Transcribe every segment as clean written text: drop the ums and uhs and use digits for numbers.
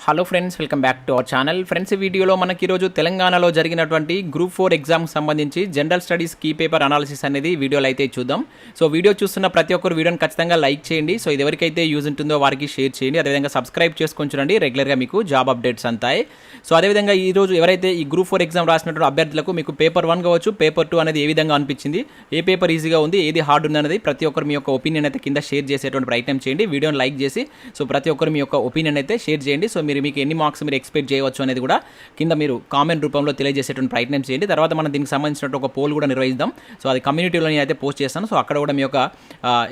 Hello friends, welcome back to our channel. Friends, ఈ వీడియోలో మనకి ఈరోజు తెలంగాణలో జరిగినటువంటి గ్రూప్ 4 ఎగ్జామ్కి సంబంధించి general studies key paper analysis అనేది వీడియోలో అయితే చూద్దాం. సో వీడియో చూస్తున్న ప్రతి ఒక్కరు వీడియోని ఖచ్చితంగా లైక్ చేయండి. సో ఇది ఎవరికైతే యూజ్ ఉంటుందో వారికి షేర్ చేయండి. అదేవిధంగా సబ్స్క్రైబ్ చేసుకొని చూడండి, రెగ్యులర్గా మీకు జాబ్ అప్డేట్స్ అంతాయి. సో అదేవిధంగా ఈరోజు ఎవరైతే ఈ గ్రూప్ 4 ఎగ్జామ్ రాసినటువంటి అభ్యర్థులకు మీకు పేపర్ 1 కావచ్చు, పేపర్ 2 అనేది ఏ విధంగా అనిపించింది, ఏ పేపర్ ఈజీగా ఉంది, ఏది హార్డ్ ఉంది అనేది ప్రతి ఒక్కరు మీ యొక్క ఒపీనియన్ అయితే కింద షేర్ చేసేటువంటి ప్రయత్నం చేయండి. వీడియోని లైక్ చేసి సో ప్రతి ఒక్కరు మీ యొక్క ఒపీనియన్ అయితే షేర్ చేయండి. సో మీకు ఎన్ని మార్క్స్ మీరు ఎక్స్పెక్ట్ చేయవచ్చు అనేది కూడా కింద మీరు కామెంట్ రూపంలో తెలియజేసేటువంటి ప్రయత్నం చేయండి. తర్వాత మనం దీనికి సంబంధించినట్టు ఒక పోల్ కూడా నిర్వహిద్దాం. సో అది కమ్యూనిటీలో అయితే పోస్ట్ చేస్తాను. సో అక్కడ కూడా మీ యొక్క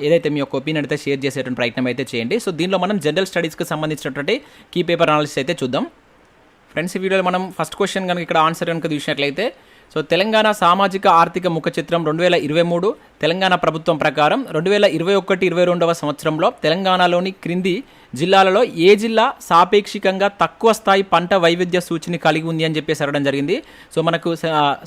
ఏదైతే మీ యొక్క ఒపీనియన్ అయితే షేర్ చేసేటువంటి ప్రయత్నం అయితే చేయండి. సో దీనిలో మనం జనరల్ స్టడీస్కి సంబంధించినటువంటి కీ పేపర్ అనాలిసిస్ అయితే చూద్దాం. ఫ్రెండ్స్, ఈ వీడియోలో మనం ఫస్ట్ క్వశ్చన్ కనుక ఇక్కడ ఆన్సర్ కనుక చూసినట్లయితే, సో తెలంగాణ సామాజిక ఆర్థిక ముఖ చిత్రం 2023 తెలంగాణ ప్రభుత్వం ప్రకారం 2021-22వ సంవత్సరంలో తెలంగాణలోని క్రింది జిల్లాలలో ఏ జిల్లా సాపేక్షికంగా తక్కువ స్థాయి పంట వైవిధ్య సూచిని కలిగి ఉంది అని చెప్పేసి అడగడం జరిగింది. సో మనకు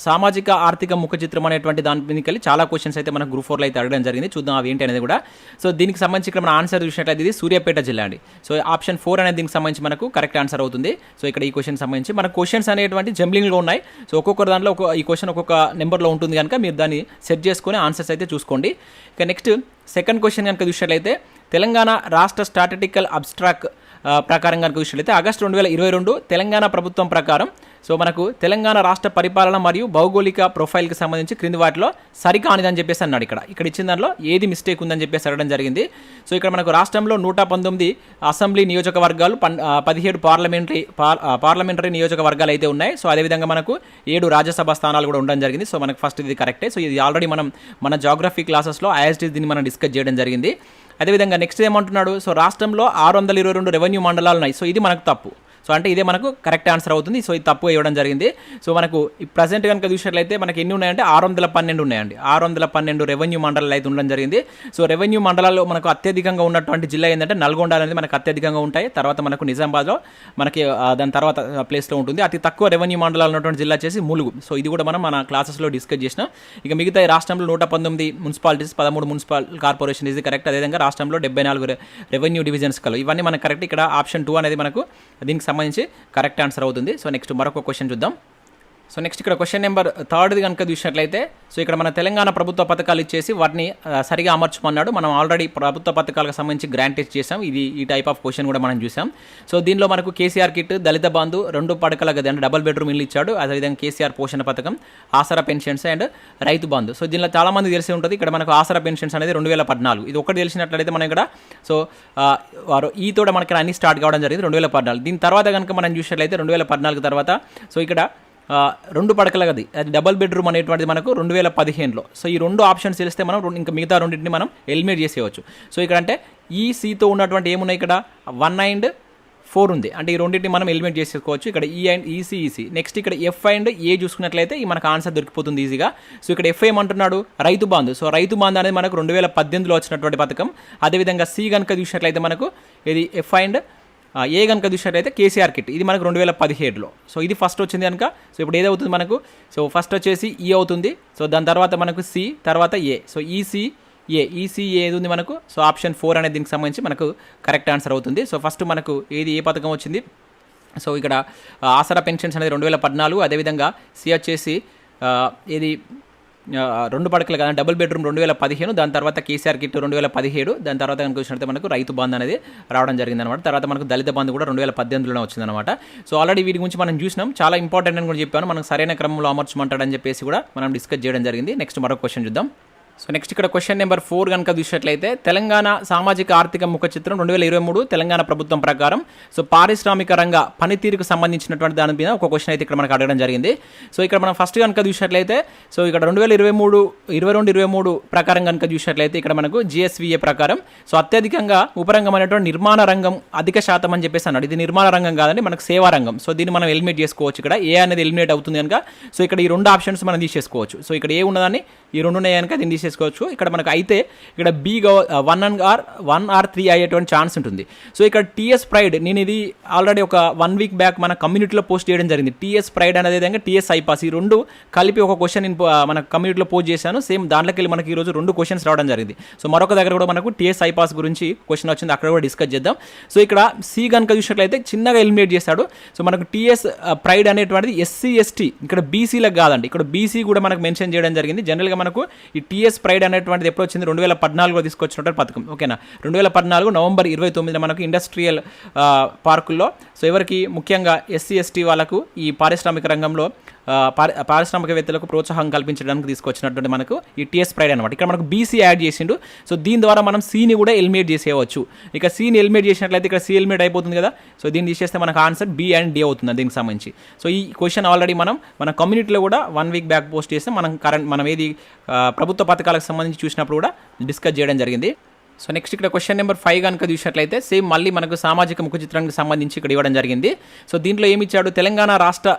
సామాజిక ఆర్థిక ముఖ చిత్రం అనేటువంటి దాని మీదకి చాలా క్వశ్చన్స్ అయితే మనకు గ్రూప్ 4లో అయితే అడగడం జరిగింది. చూద్దాం అవి ఏంటి అనేది కూడా. సో దీనికి సంబంధించి ఇక్కడ మన ఆన్సర్ చూసినట్లయితే ఇది సూర్యాపేట జిల్లా అండి. సో ఆప్షన్ 4 అనేది దీనికి సంబంధించి మనకు కరెక్ట్ ఆన్సర్ అవుతుంది. సో ఇక్కడ ఈ క్వశ్చన్ సంబంధించి మన క్వశ్చన్స్ అనేటువంటి జంబ్లింగ్లో ఉన్నాయి. సో ఒక్కొక్క దాంట్లో ఈ క్వశ్చన్ ఒక్కొక్క నెంబర్లో ఉంటుంది కనుక మీరు దాన్ని సెట్ చేసుకొని ఆన్సర్స్ అయితే చూసుకోండి. ఇక నెక్స్ట్ సెకండ్ క్వశ్చన్ కనుక చూసినట్లయితే, తెలంగాణ రాష్ట్ర స్టాటిస్టికల్ అబ్స్ట్రాక్ట్ ప్రకారం కనుక చూసినట్లయితే ఆగస్టు 2022 తెలంగాణ ప్రభుత్వం ప్రకారం సో మనకు తెలంగాణ రాష్ట్ర పరిపాలన మరియు భౌగోళిక ప్రొఫైల్కి సంబంధించి క్రింది వాటిలో సరికానిదని చెప్పేసి అన్నాడు. ఇక్కడ ఇచ్చిన దాంట్లో ఏది మిస్టేక్ ఉందని చెప్పేసి అడగడం జరిగింది. సో ఇక్కడ మనకు రాష్ట్రంలో 119 అసెంబ్లీ నియోజకవర్గాలు, 17 పార్లమెంటరీ నియోజకవర్గాలు అయితే ఉన్నాయి. సో అదేవిధంగా మనకు 7 రాజ్యసభ స్థానాలు కూడా ఉండడం జరిగింది. సో మనకు ఫస్ట్ ఇది కరెక్టే. సో ఇది ఆల్రెడీ మన జాగ్రఫీ క్లాసెస్లో ఐఎస్టీ దీన్ని మనం డిస్కస్ చేయడం జరిగింది. అదేవిధంగా నెక్స్ట్ ఏమంటున్నాడు, సో రాష్ట్రంలో 622 రెవెన్యూ మండలాలు ఉన్నాయి. సో ఇది మనకు తప్పు. సో అంటే ఇదే మనకు కరెక్ట్ ఆన్సర్ అవుతుంది. సో ఇది తప్పు ఇవ్వడం జరిగింది. సో మనకు ప్రజెంట్ కనుక చూసినట్లయితే మనకి ఎన్ని ఉన్నాయంటే 612 ఉన్నాయండి. 612 రెవెన్యూ మండలాలు అయితే ఉండడం జరిగింది. సో రెవెన్యూ మండలాల్లో మనకు అత్యధికంగా ఉన్నటువంటి జిల్లా ఏంటంటే నల్గొండ అనేది మనకు అత్యధికంగా ఉంటాయి. తర్వాత మనకు నిజామాబాద్లో మనకి దాని తర్వాత ప్లేస్లో ఉంటుంది. అతి తక్కువ రెవెన్యూ మండలాలు ఉన్నటువంటి జిల్లా వచ్చేసి ములుగు. సో ఇది కూడా మనం మన క్లాసెస్లో డిస్కస్ చేసినాం. ఇక మిగతా రాష్ట్రంలో 119 మున్సిపాలిటీస్, 13 మున్సిపల్ కార్పొరేషన్ ఇది కరెక్ట్. అదేవిధంగా రాష్ట్రంలో 74 రెవెన్యూ డివిజన్స్ కలవు. ఇవన్నీ మనకు కరెక్ట్. ఇక్కడ ఆప్షన్ 2 అనేది మనకు దీనికి సంబంధించి కరెక్ట్ ఆన్సర్ అవుతుంది. సో నెక్స్ట్ మరొక క్వశ్చన్ చూద్దాం. సో నెక్స్ట్ ఇక్కడ క్వశ్చన్ నెంబర్ 3 కనుక చూసినట్లయితే, సో ఇక్కడ మన తెలంగాణ ప్రభుత్వ పథకాలు ఇచ్చేసి వాటిని సరిగా అమర్చమన్నాడు. మనం ఆల్రెడీ ప్రభుత్వ పథకాలకు సంబంధించి గ్రాంట్ చేసాం. ఈ టైప్ ఆఫ్ క్వశ్చన్ కూడా మనం చూసాం. సో దీనిలో మనకు కేసీఆర్ కిట్, దళిత బంధు, 2 పడకల గది అంటే డబుల్ బెడ్రూమ్ ఇల్లు ఇచ్చాడు. అదేవిధంగా కేసీఆర్ పోషణ పథకం, ఆసరా pensions and Rythu Bandhu. So దీనిలో చాలా మంది తెలిసి ఉంటుంది. ఇక్కడ మనకు ఆసరా పెన్షన్స్ అనేది 2014. ఇది ఒకటి తెలిసినట్లయితే మనం ఇక్కడ సో వారు ఈతోడ మనకి అన్ని స్టార్ట్ కావడం జరిగింది 2014. దీని తర్వాత కనుక మనం చూసినట్లయితే 2014 తర్వాత సో ఇక్కడ 2 పడకల గది, అది డబుల్ బెడ్రూమ్ అనేటువంటిది మనకు 2015లో. సో ఈ 2 ఆప్షన్స్ తెలిస్తే మనం ఇంకా మిగతా రెండింటిని మనం ఎలిమినేట్ చేసేయవచ్చు. సో ఇక్కడ అంటే ఈ సీతో ఉన్నటువంటి ఏమున్నాయి, ఇక్కడ 1 అండ్ 4 ఉంది. అంటే ఈ రెండింటిని మనం ఎలిమినేట్ చేసేసుకోవచ్చు. ఇక్కడ ఈ అండ్ ఈసీ. నెక్స్ట్ ఇక్కడ ఎఫ్ అండ్ ఏ చూసుకున్నట్లయితే ఈ మనకు ఆన్సర్ దొరికిపోతుంది ఈజీగా. సో ఇక్కడ ఎఫ్ ఏమంటున్నాడు, రైతు బంధు. సో రైతు బంధు అనేది మనకు 2018లో వచ్చినటువంటి పథకం. అదేవిధంగా సి కనుక చూసినట్లయితే మనకు ఇది ఎఫ్ అండ్ ఏ కనుక చూసినట్లయితే కేసీఆర్ కిట్, ఇది మనకు 2017లో. సో ఇది ఫస్ట్ వచ్చింది కనుక సో ఇప్పుడు ఏదవుతుంది మనకు, సో ఫస్ట్ వచ్చేసి ఈ అవుతుంది. సో దాని తర్వాత మనకు సి, తర్వాత ఏ. సో ఈసీ ఏది ఉంది మనకు, సో ఆప్షన్ 4 అనేది దీనికి సంబంధించి మనకు కరెక్ట్ ఆన్సర్ అవుతుంది. సో ఫస్ట్ మనకు ఏ పథకం వచ్చింది, సో ఇక్కడ ఆసరా పెన్షన్స్ అనేది 2014. అదేవిధంగా సి వచ్చేసి ఏది 2 పడకలు కదా డబుల్ బెడ్రూమ్ 2015. దాని తర్వాత కేసీఆర్ కిట్ 2017. దాని తర్వాత కనుక వచ్చినట్లయితే మనకు రైతు బంధు అనేది రావడం జరిగిందనమాట. తర్వాత మనకు దళిత బంధు కూడా 2018లోనే వచ్చిందనమాట. సో ఆల్రెడీ వీటి గురించి మనం చూసినాం. చాలా ఇంపార్టెంట్ అని కూడా చెప్పాను. మనకు సరైన క్రమంలో అమర్చమంటాడని చెప్పేసి కూడా మనం డిస్కస్ చేయడం జరిగింది. నెక్స్ట్ మరొక క్వశ్చన్ చూద్దాం. సో నెక్స్ట్ ఇక్కడ క్వశ్చన్ నెంబర్ 4 కనుక చూసినట్లయితే, తెలంగాణ సామాజిక ఆర్థిక ముఖ చిత్రం 2023 తెలంగాణ ప్రభుత్వం ప్రకారం సో పారిశ్రామిక రంగ పనితీరుకు సంబంధించినటువంటి దాని మీద ఒక క్వశ్చన్ అయితే ఇక్కడ మనకు అడగడం జరిగింది. సో ఇక్కడ మనం ఫస్ట్ కనుక చూసినట్లయితే, సో ఇక్కడ 2022-23 ప్రకారం కనుక చూసినట్లయితే ఇక్కడ మనకు జిఎస్విఏ ప్రకారం సో అత్యధికంగా ఉపరంగం అనేటువంటి నిర్మాణ రంగం అధిక శాతం అని చెప్పేసి అన్నాడు. ఇది నిర్మాణ రంగం కాదండి, మనకు సేవా రంగం. సో దీన్ని మనం ఎలిమినేట్ చేసుకోవచ్చు. ఇక్కడ ఏ అనేది ఎలిమినేట్ అవుతుంది కనుక సో ఇక్కడ ఈ 2 ఆప్షన్స్ మనం తీసేసుకోవచ్చు. సో ఇక్కడ ఏ ఉన్నదాన్ని ఈ 2 ఉన్నాయి కనుక దీన్ని తీసేసుకోవచ్చు. ఇక్కడ మనకు అయితే ఇక్కడ బి 1 or 3 అయ్యేటువంటి ఛాన్స్ ఉంటుంది. సో ఇక్కడ టీఎస్ ప్రైడ్, నేను ఇది ఆల్రెడీ ఒక 1 week బ్యాక్ మన కమ్యూనిటీలో పోస్ట్ చేయడం జరిగింది. టీఎస్ ప్రైడ్ అనేది విధంగా టీఎస్ ఐపాస్, ఈ రెండు కలిపి ఒక క్వశ్చన్ నేను మన కమ్యూనిటీలో పోస్ట్ చేశాను. సేమ్ దాంట్లోకి వెళ్ళి మనకి ఈరోజు 2 క్వశ్చన్స్ రావడం జరిగింది. సో మరొక దగ్గర కూడా మనకు టీఎస్ ఐపాస్ గురించి క్వశ్చన్ వచ్చింది, అక్కడ కూడా డిస్కస్ చేద్దాం. సో ఇక్కడ సి కనుక చూసినట్లయితే చిన్నగా ఎలిమినేట్ చేశాడు. సో మనకు టీఎస్ ప్రైడ్ అనేటువంటిది ఎస్సీ ఎస్టీ, ఇక్కడ బీసీలకు కాదండి, ఇక్కడ బీసీ కూడా మనకు మెన్షన్ చేయడం జరిగింది. జనరల్గా మనకు ఈ టీఎస్ ప్రైడ్ అనేటువంటిది ఎప్పుడు వచ్చింది, 2014లో తీసుకొచ్చినటువంటి పథకం. ఓకేనా, 2014 నవంబర్ 29 మనకు ఇండస్ట్రియల్ పార్కుల్లో, సో ఎవరికి ముఖ్యంగా ఎస్సీ ఎస్టీ వాళ్ళకు ఈ పారిశ్రామిక రంగంలో పారిశ్రామికవేత్తలకు ప్రోత్సాహం కల్పించడానికి తీసుకొచ్చినటువంటి మనకు ఈ టీఎస్ ప్రైడ్ అనమాట. ఇక్కడ మనకు బీసీ యాడ్ చేసిండు. సో దీని ద్వారా మనం సీని కూడా ఎలిమినేట్ చేసేయవచ్చు. ఇక సీని ఎలిమినేట్ చేసినట్లయితే ఇక్కడ సి ఎలిమినేట్ అయిపోతుంది కదా. సో దీన్ని తీసేస్తే మనకు ఆన్సర్ బి అండ్ డి అవుతుంది దీనికి సంబంధించి. సో ఈ క్వశ్చన్ ఆల్రెడీ మన కమ్యూనిటీలో కూడా 1 week బ్యాక్ పోస్ట్ చేస్తే మనం ఏది ప్రభుత్వ పథకాలకు సంబంధించి చూసినప్పుడు కూడా డిస్కస్ చేయడం జరిగింది. సో నెక్స్ట్ ఇక్కడ క్వశ్చన్ నెంబర్ 5 కనుక చూసినట్లయితే సేమ్ మళ్ళీ మనకు సామాజిక ముఖ చిత్రానికి సంబంధించి ఇక్కడ ఇవ్వడం జరిగింది. సో దీంట్లో ఏమి ఇచ్చాడు, తెలంగాణ రాష్ట్ర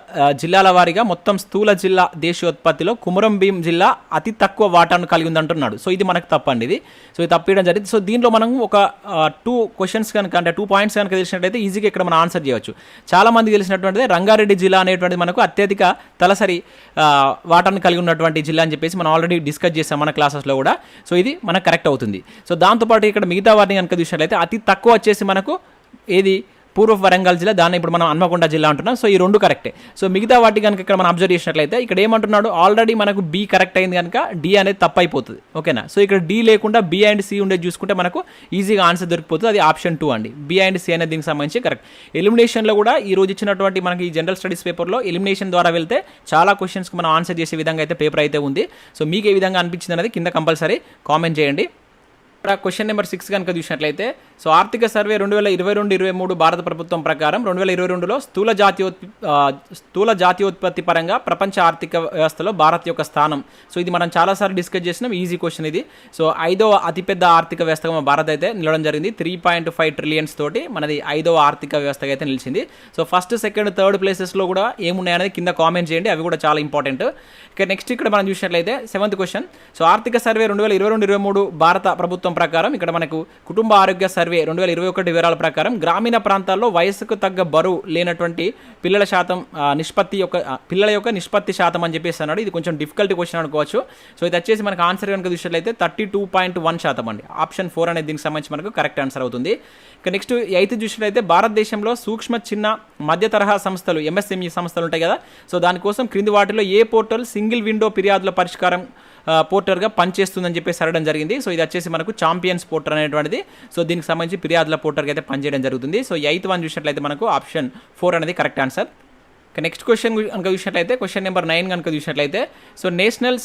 జిల్లాల వారీగా మొత్తం స్థూల జిల్లా దేశీయోత్పత్తిలో కుమరం భీం జిల్లా అతి తక్కువ వాటాను కలిగి ఉంది అంటున్నాడు. సో ఇది మనకు తప్పండి, సో ఇది తప్పియడం జరిగింది. సో దీంట్లో మనం ఒక 2 క్వశ్చన్స్ కనుక, అంటే 2 points కనుక తెలిసినట్లయితే ఈజీగా ఇక్కడ మనం ఆన్సర్ చేయవచ్చు. చాలా మంది తెలిసినటువంటిది రంగారెడ్డి జిల్లా అనేటువంటిది మనకు అత్యధిక తలసరి వాటాను కలిగి ఉన్నటువంటి జిల్లా అని చెప్పేసి మనం ఆల్రెడీ డిస్కస్ చేసాం మన క్లాసెస్లో కూడా. సో ఇది మనకు కరెక్ట్ అవుతుంది. సో దాంతోపాటు ఇక్కడ మిగతా వాటిని కనుక చూసినట్లయితే అతి తక్కువ వచ్చేసి మనకు ఏది పూర్వ వరంగల్ జిల్లా, దాన్ని ఇప్పుడు మనం హన్మకొండ జిల్లా అంటున్నాం. సో ఈ 2 కరెక్టే. సో మిగతా వాటి కనుక ఇక్కడ మనం అబ్జర్వ్ చేసినట్లయితే ఇక్కడ ఏమంటున్నాడు, ఆల్రెడీ మనకు బి కరెక్ట్ అయింది కనుక డి అనేది తప్పు అయిపోతుంది. ఓకేనా, సో ఇక్కడ డి లేకుండా బి అండ్ సి ఉండేది చూసుకుంటే మనకు ఈజీగా ఆన్సర్ దొరికిపోతుంది. అది ఆప్షన్ 2 అండి, బి అండ్ సి అనేది దీనికి సంబంధించి కరెక్ట్. ఎలిమినేషన్లో కూడా ఈ రోజు ఇచ్చినటువంటి మనకి ఈ జనరల్ స్టడీస్ పేపర్లో ఎలిమినేషన్ ద్వారా వెళ్తే చాలా క్వశ్చన్స్కి మనం ఆన్సర్ చేసే విధంగా అయితే పేపర్ అయితే ఉంది. సో మీకు ఏ విధంగా అనిపించింది అనేది కింద కంపల్సరీ కామెంట్ చేయండి. క్వశ్చన్ నెంబర్ 6 కనుక చూసినట్లయితే, సో ఆర్థిక సర్వే 2022-23 భారత ప్రభుత్వం ప్రకారం 2022లో స్థూల జాతీయోత్పత్తి పరంగా ప్రపంచ ఆర్థిక వ్యవస్థలో భారత్ యొక్క స్థానం. సో ఇది మనం చాలాసార్లు డిస్కస్ చేసినాం, ఈజీ క్వశ్చన్ ఇది. సో 5వ అతిపెద్ద ఆర్థిక వ్యవస్థగా మన భారత్ అయితే నిలవడం జరిగింది. 3.5 trillions తోటి మనది 5వ ఆర్థిక వ్యవస్థగా అయితే నిలిచింది. సో ఫస్ట్, సెకండ్, థర్డ్ ప్లేసెస్లో కూడా ఏమున్నాయనేది కింద కామెంట్ చేయండి, అవి కూడా చాలా ఇంపార్టెంట్. ఇక నెక్స్ట్ ఇక్కడ మనం చూసినట్లయితే 7th క్వశ్చన్. సో ఆర్థిక సర్వే 2022-23 భారత ప్రభుత్వం ప్రకారం ఇక్కడ మనకు కుటుంబ ఆరోగ్య సర్వే 2021 వివరాల ప్రకారం గ్రామీణ ప్రాంతాల్లో వయసుకు తగ్గ బరువు లేనటువంటి పిల్లల యొక్క నిష్పత్తి శాతం అని చెప్పేసి అన్నాడు. ఇది కొంచెం డిఫికల్ట్ క్వశ్చన్ అనుకోవచ్చు. సో ఇది వచ్చేసి మనకు ఆన్సర్ కనుక చూసినట్లయితే 32.1% అండి. ఆప్షన్ 4 అనేది దీనికి సంబంధించి మనకు కరెక్ట్ ఆన్సర్ అవుతుంది. ఇక నెక్స్ట్ 8th చూసినట్లయితే భారతదేశంలో సూక్ష్మ చిన్న మధ్య తరహా సంస్థలు, ఎంఎస్ఎంఈ సంస్థలు ఉంటాయి కదా. సో దానికోసం క్రింది వాటిలో ఏ పోర్టల్ సింగిల్ విండో ఫిర్యాదుల పరిష్కారం పోర్టర్గా పనిచేస్తుందని చెప్పేసి అడగడం జరిగింది. సో ఇది వచ్చేసి మనకు ఛాంపియన్స్ పోర్టర్ అనేటువంటిది. సో దీనికి సంబంధించి ఫిర్యాదుల పోర్టర్గా అయితే పనిచేయడం జరుగుతుంది. సో 8th one చూసినట్లయితే మనకు ఆప్షన్ 4 అనేది కరెక్ట్ ఆన్సర్. నెక్స్ట్ క్వశ్చన్ కనుక చూసినట్లయితే క్వశ్చన్ నెంబర్ 9 కనుక చూసినట్లయితే, సో నేషనల్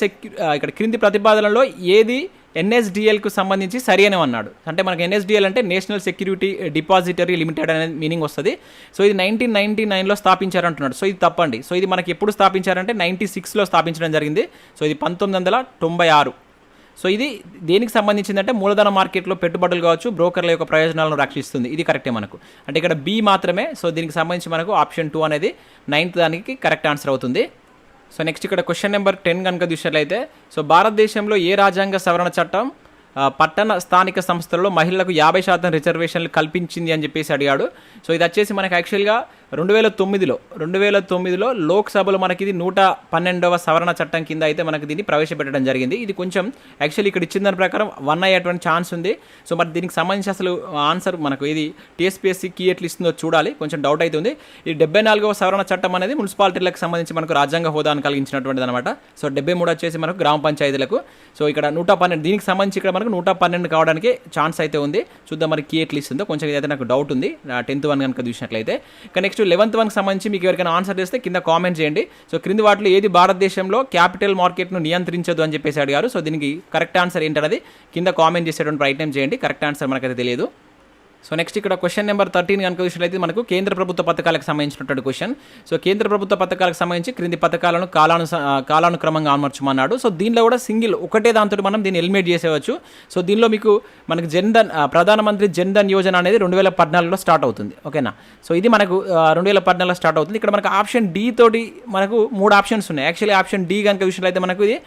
ఇక్కడ క్రింది ప్రతిపాదనలో ఏది ఎన్ఎస్డిఎల్కు సంబంధించి సరి అని అన్నాడు. అంటే మనకు ఎన్ఎస్డిఎల్ అంటే నేషనల్ సెక్యూరిటీ డిపాజిటరీ లిమిటెడ్ అనేది మీనింగ్ వస్తుంది. సో ఇది 1999లో స్థాపించారంటున్నాడు. సో ఇది తప్పండి. సో ఇది మనకి ఎప్పుడు స్థాపించారంటే 96లో స్థాపించడం జరిగింది. సో ఇది 1996. సో ఇది దేనికి సంబంధించిందంటే మూలధన మార్కెట్లో పెట్టుబడులు కావచ్చు, బ్రోకర్ల యొక్క ప్రయోజనాలను రక్షిస్తుంది. ఇది కరెక్టే మనకు. అంటే ఇక్కడ బి మాత్రమే. సో దీనికి సంబంధించి మనకు ఆప్షన్ 2 అనేది 9th దానికి కరెక్ట్ ఆన్సర్ అవుతుంది. సో నెక్స్ట్ ఇక్కడ క్వశ్చన్ నెంబర్ 10 కనుక చూసినట్లయితే, సో భారతదేశంలో ఏ రాజ్యాంగ సవరణ చట్టం పట్టణ స్థానిక సంస్థలలో మహిళలకు 50% రిజర్వేషన్లు కల్పించింది అని చెప్పేసి అడిగాడు. సో ఇది వచ్చేసి మనకు యాక్చువల్గా 2009లో లోక్సభలో మనకి ఇది 112వ సవరణ చట్టం కింద అయితే మనకి దీన్ని ప్రవేశపెట్టడం జరిగింది. ఇది కొంచెం యాక్చువల్లీ ఇక్కడ ఇచ్చిన దాని ప్రకారం 1 అయ్యేటువంటి ఛాన్స్ ఉంది. సో మరి దీనికి సంబంధించి అసలు ఆన్సర్ మనకు ఇది టీఎస్పీఎస్సీ కీ ఎట్లా ఇస్తుందో చూడాలి, కొంచెం డౌట్ అవుతుంది. ఈ 74వ సవరణ చట్టం అనేది మున్సిపాలిటీలకు సంబంధించి మనకు రాజ్యాంగ హోదాను కలిగించినటువంటిది అనమాట. సో 73 వచ్చేసి మనకు గ్రామ పంచాయతీలకు. సో ఇక్కడ 112 దీనికి సంబంధించి ఇక్కడ మనకు 112 కావడానికి ఛాన్స్ అయితే ఉంది. చూద్దాం మరి కీ ఎట్లా ఇస్తుందో, కొంచెం ఇదైతే నాకు డౌట్ ఉంది 10th one కనుక చూసినట్లయితే. ఇక నెక్స్ట్ 11th one సంబంధించి మీకు ఎవరికైనా ఆన్సర్ చేస్తే కింద కామెంట్ చేయండి. సో క్రింది వాటిలో ఏది భారతదేశంలో క్యాపిటల్ మార్కెట్ను నియంత్రించదు అని చెప్పేసి అడిగారు. సో దీనికి కరెక్ట్ ఆన్సర్ ఏంటనేది కింద కామెంట్ చేసేటువంటి ప్రయత్నం చేయండి. కరెక్ట్ ఆన్సర్ మనకైతే తెలియదు. సో నెక్స్ట్ ఇక్కడ క్వశ్చన్ నెంబర్ 13 కనుక చూసినట్లయితే మనకు కేంద్ర ప్రభుత్వ పథకాలకు సంబంధించినటువంటి క్వశ్చన్. సో కేంద్ర ప్రభుత్వ పథకాలకు సంబంధించి క్రింది పథకాలను కాలానుక్రమంగా అమర్చమన్నాడు. సో దీనిలో కూడా సింగిల్ ఒకటే దాంతో మనం దీన్ని ఎలిమినేట్ చేసేవచ్చు. సో దీనిలో మీకు మనకు ప్రధానమంత్రి జన్ధన్ యోజన అనేది 2014లో స్టార్ట్ అవుతుంది. ఓకేనా, సో ఇది మనకు 2014లో స్టార్ట్ అవుతుంది. ఇక్కడ మనకు ఆప్షన్ డి తోటి మనకు 3 ఆప్షన్స్ ఉన్నాయి. యాక్చువల్లీ ఆప్షన్ డి కనుక చూసినట్లయితే మనకు ఇది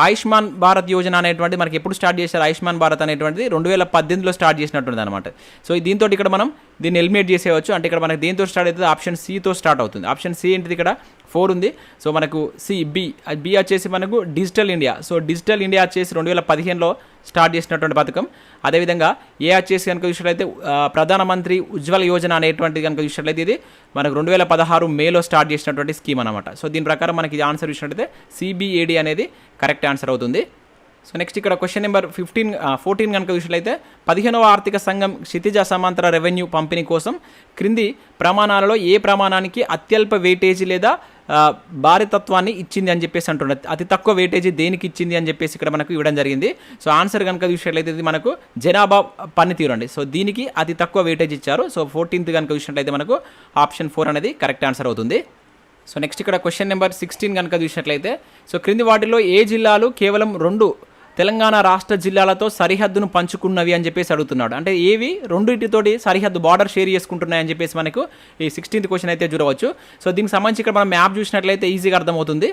ఆయుష్మాన్ భారత్ యోజన అనేటువంటిది మనకి ఎప్పుడు స్టార్ట్ చేశారు? ఆయుష్మాన్ భారత్ అనేటువంటిది 2018లో స్టార్ట్ చేసినటువంటిది అనమాట. సో దీంతో ఇక్కడ మనం దీన్ని ఎలిమినేట్ చేసేయవచ్చు. అంటే ఇక్కడ మనకి దేంతో స్టార్ట్ అవుతుంది? ఆప్షన్ సితో స్టార్ట్ అవుతుంది. ఆప్షన్ సి ఏంటిది? ఇక్కడ 4 ఉంది. సో మనకు బి వచ్చేసి మనకు digital India. So digital India వచ్చేసి 2015లో స్టార్ట్ చేసినటువంటి పథకం. అదేవిధంగా ఏ వచ్చేసి కనుక చూసినట్లయితే ప్రధానమంత్రి ఉజ్వల యోజన అనేటువంటిది కనుక చూసినట్లయితే ఇది మనకు 2016 మేలో స్టార్ట్ చేసినటువంటి స్కీమ్ అనమాట. సో దీని ప్రకారం మనకి ఇది ఆన్సర్ చూసినట్లయితే సిబిఏడి అనేది కరెక్ట్ ఆన్సర్ అవుతుంది. సో నెక్స్ట్ ఇక్కడ క్వశ్చన్ నెంబర్ 14 కనుక చూసినట్లయితే 15వ ఆర్థిక సంఘం క్షితిజ సమాంతర రెవెన్యూ పంపిణీ కోసం క్రింది ప్రమాణాలలో ఏ ప్రమాణానికి అత్యల్ప వెయిటేజీ లేదా భారీతత్వాన్ని ఇచ్చింది అని చెప్పేసి అంటున్నారు. అతి తక్కువ వెయిటేజీ దేనికి ఇచ్చింది అని చెప్పేసి ఇక్కడ మనకు ఇవ్వడం జరిగింది. సో ఆన్సర్ కనుక చూసినట్లయితే ఇది మనకు జనాభా పనితీరు అండి. సో దీనికి అతి తక్కువ వెయిటేజ్ ఇచ్చారు. సో 14th కనుక చూసినట్లయితే మనకు ఆప్షన్ 4 అనేది కరెక్ట్ ఆన్సర్ అవుతుంది. సో నెక్స్ట్ ఇక్కడ క్వశ్చన్ నెంబర్ 16 కనుక చూసినట్లయితే సో క్రింది వాటిలో ఏ జిల్లాలు కేవలం 2 తెలంగాణ రాష్ట్ర జిల్లాలతో సరిహద్దును పంచుకున్నవి అని చెప్పేసి అడుగుతున్నాడు. అంటే ఏవి రెండింటితోటి సరిహద్దు బార్డర్ షేర్ చేసుకుంటున్నాయని చెప్పేసి మనకు ఈ 16th క్వశ్చన్ అయితే చూడవచ్చు. సో దీనికి సంబంధించి ఇక్కడ మనం మ్యాప్ చూసినట్లయితే ఈజీగా అర్థమవుతుంది.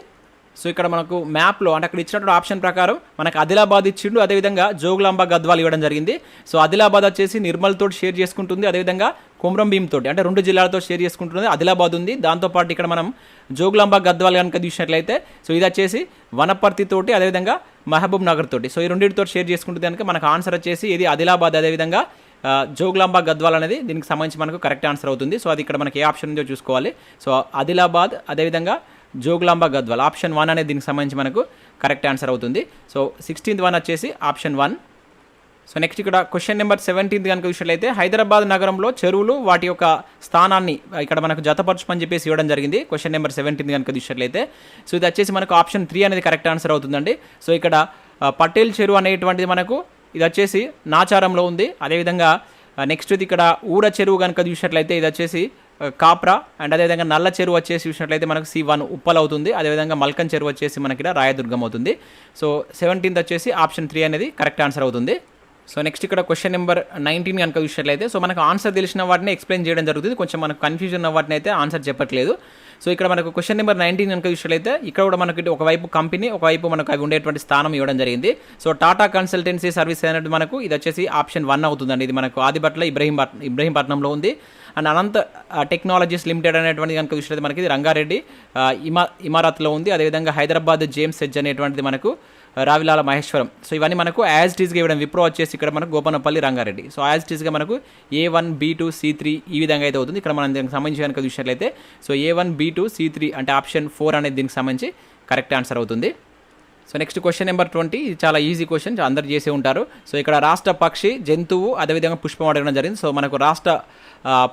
సో ఇక్కడ మనకు మ్యాప్లో అంటే అక్కడ ఇచ్చినటువంటి ఆప్షన్ ప్రకారం మనకు ఆదిలాబాద్ ఇచ్చిండు, అదేవిధంగా జోగులాంబ గద్వాల్ ఇవ్వడం జరిగింది. సో ఆదిలాబాద్ వచ్చేసి నిర్మల్ తోటి షేర్ చేసుకుంటుంది, అదేవిధంగా కొమ్రం భీం తోటి అంటే 2 జిల్లాలతో షేర్ చేసుకుంటుంది. ఆదిలాబాద్ ఉంది, దాంతోపాటు ఇక్కడ మనం జోగులాంబ గద్వాల్ కనుక చూసినట్లయితే సో ఇది వచ్చేసి వనపర్తి తోటి, అదేవిధంగా మహబూబ్ నగర్ తోటి. సో ఈ రెండింటితో షేర్ చేసుకుంటుంది కనుక మనకు ఆన్సర్ వచ్చేసి ఇది ఆదిలాబాద్, అదేవిధంగా జోగులాంబ గద్వాల్ అనేది దీనికి సంబంధించి మనకు కరెక్ట్ ఆన్సర్ అవుతుంది. సో అది ఇక్కడ మనకి ఏ ఆప్షన్ ఉందో చూసుకోవాలి. సో ఆదిలాబాద్, అదేవిధంగా జోగులాంబ గద్వాల్ ఆప్షన్ 1 అనేది దీనికి సంబంధించి మనకు కరెక్ట్ ఆన్సర్ అవుతుంది. సో 16th వన్ వచ్చేసి ఆప్షన్ 1. సో నెక్స్ట్ ఇక్కడ క్వశ్చన్ నెంబర్ 17 కనుక చూసినట్లయితే హైదరాబాద్ నగరంలో చెరువులు వాటి యొక్క స్థానాన్ని ఇక్కడ మనకు జతపరచమని చెప్పేసి ఇవ్వడం జరిగింది. క్వశ్చన్ నెంబర్ 17 కనుక చూసినట్లయితే సో ఇది వచ్చేసి మనకు ఆప్షన్ 3 అనేది కరెక్ట్ ఆన్సర్ అవుతుందండి. సో ఇక్కడ పటేల్ చెరువు అనేటువంటిది మనకు ఇది వచ్చేసి నాచారంలో ఉంది. అదేవిధంగా నెక్స్ట్ ఇది ఇక్కడ ఊర చెరువు కనుక చూసినట్లయితే ఇది వచ్చేసి కాప్రా, అండ్ అదేవిధంగా నల్ల చెరువు వచ్చేసి చూసినట్లయితే మనకు C1 ఉప్పల్ అవుతుంది. అదేవిధంగా మల్కన్ చెరువు వచ్చేసి మనకి ఇక్కడ రాయదుర్గం అవుతుంది. సో 17th వచ్చేసి ఆప్షన్ 3 అనేది కరెక్ట్ ఆన్సర్ అవుతుంది. సో నెక్స్ట్ ఇక్కడ క్వశ్చన్ నెంబర్ 19 కనుక చూసినట్లయితే సో మనకు ఆన్సర్ తెలిసిన వాటిని ఎక్స్ప్లెయిన్ చేయడం జరుగుతుంది. కొంచెం మనకు కన్ఫ్యూజన్ ఉన్న వాటిని అయితే ఆన్సర్ చెప్పట్లేదు. సో ఇక్కడ మనకు క్వశ్చన్ నెంబర్ 19 కనుక చూసినట్లయితే ఇక్కడ కూడా మనకి ఒకవైపు కంపెనీ, ఒకవైపు మనకు అవి ఉండేటువంటి స్థానం ఇవ్వడం జరిగింది. సో టాటా కన్సల్టెన్సీ సర్వీస్ అనేది మనకు ఇది వచ్చేసి ఆప్షన్ 1 అవుతుందండి. ఇది మనకు ఆదిబట్ల ఇబ్రహీంపట్నంలో ఉంది. అండ్ అనంత టెక్నాలజీస్ లిమిటెడ్ అనేటువంటిది కనుక చూసినట్లయితే మనకి ఇది రంగారెడ్డి ఇమారత్లో ఉంది. అదేవిధంగా హైదరాబాద్ జేమ్స్ ఎడ్జ్ అనేటువంటిది మనకు రావిలాల మహేశ్వరం. సో ఇవన్నీ మనకు యాజ్ టీజ్గా ఇవ్వడం. విప్రో వచ్చేసి ఇక్కడ మనకు గోపనపల్లి రంగారెడ్డి. సో యాజ్ టీజ్గా మనకు A1 B2 C3 ఈ విధంగా అయితే అవుతుంది. ఇక్కడ మనం దీనికి సంబంధించి కనుక చూసినట్లయితే సో A1 B2 C3 అంటే ఆప్షన్ 4 అనేది దీనికి సంబంధించి కరెక్ట్ ఆన్సర్ అవుతుంది. సో నెక్స్ట్ క్వశ్చన్ నెంబర్ 20 ఇది చాలా ఈజీ క్వశ్చన్, అందరు చేసే ఉంటారు. సో ఇక్కడ రాష్ట్ర పక్షి, జంతువు, అదేవిధంగా పుష్పం అడగడం జరిగింది. సో మనకు రాష్ట్ర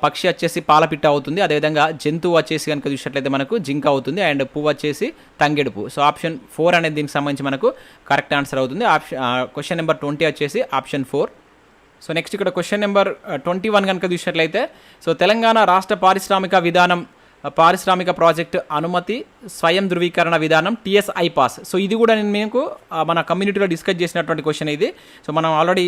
పక్షి వచ్చేసి పాలపిట్ట అవుతుంది. అదేవిధంగా జంతువు వచ్చేసి కనుక చూసినట్లయితే మనకు జింక అవుతుంది. అండ్ పువ్వు వచ్చేసి తంగేడు పువ్వు. సో ఆప్షన్ 4 అనేది దీనికి సంబంధించి మనకు కరెక్ట్ ఆన్సర్ అవుతుంది. క్వశ్చన్ నెంబర్ 20 వచ్చేసి ఆప్షన్ 4. సో నెక్స్ట్ ఇక్కడ క్వశ్చన్ నెంబర్ 21 కనుక చూసినట్లయితే సో తెలంగాణ రాష్ట్ర పారిశ్రామిక ప్రాజెక్టు అనుమతి స్వయం ధృవీకరణ విధానం TSI పాస్. సో ఇది కూడా నేను మీకు మన కమ్యూనిటీలో డిస్కస్ చేసినటువంటి క్వశ్చన్ ఇది. సో మనం ఆల్రెడీ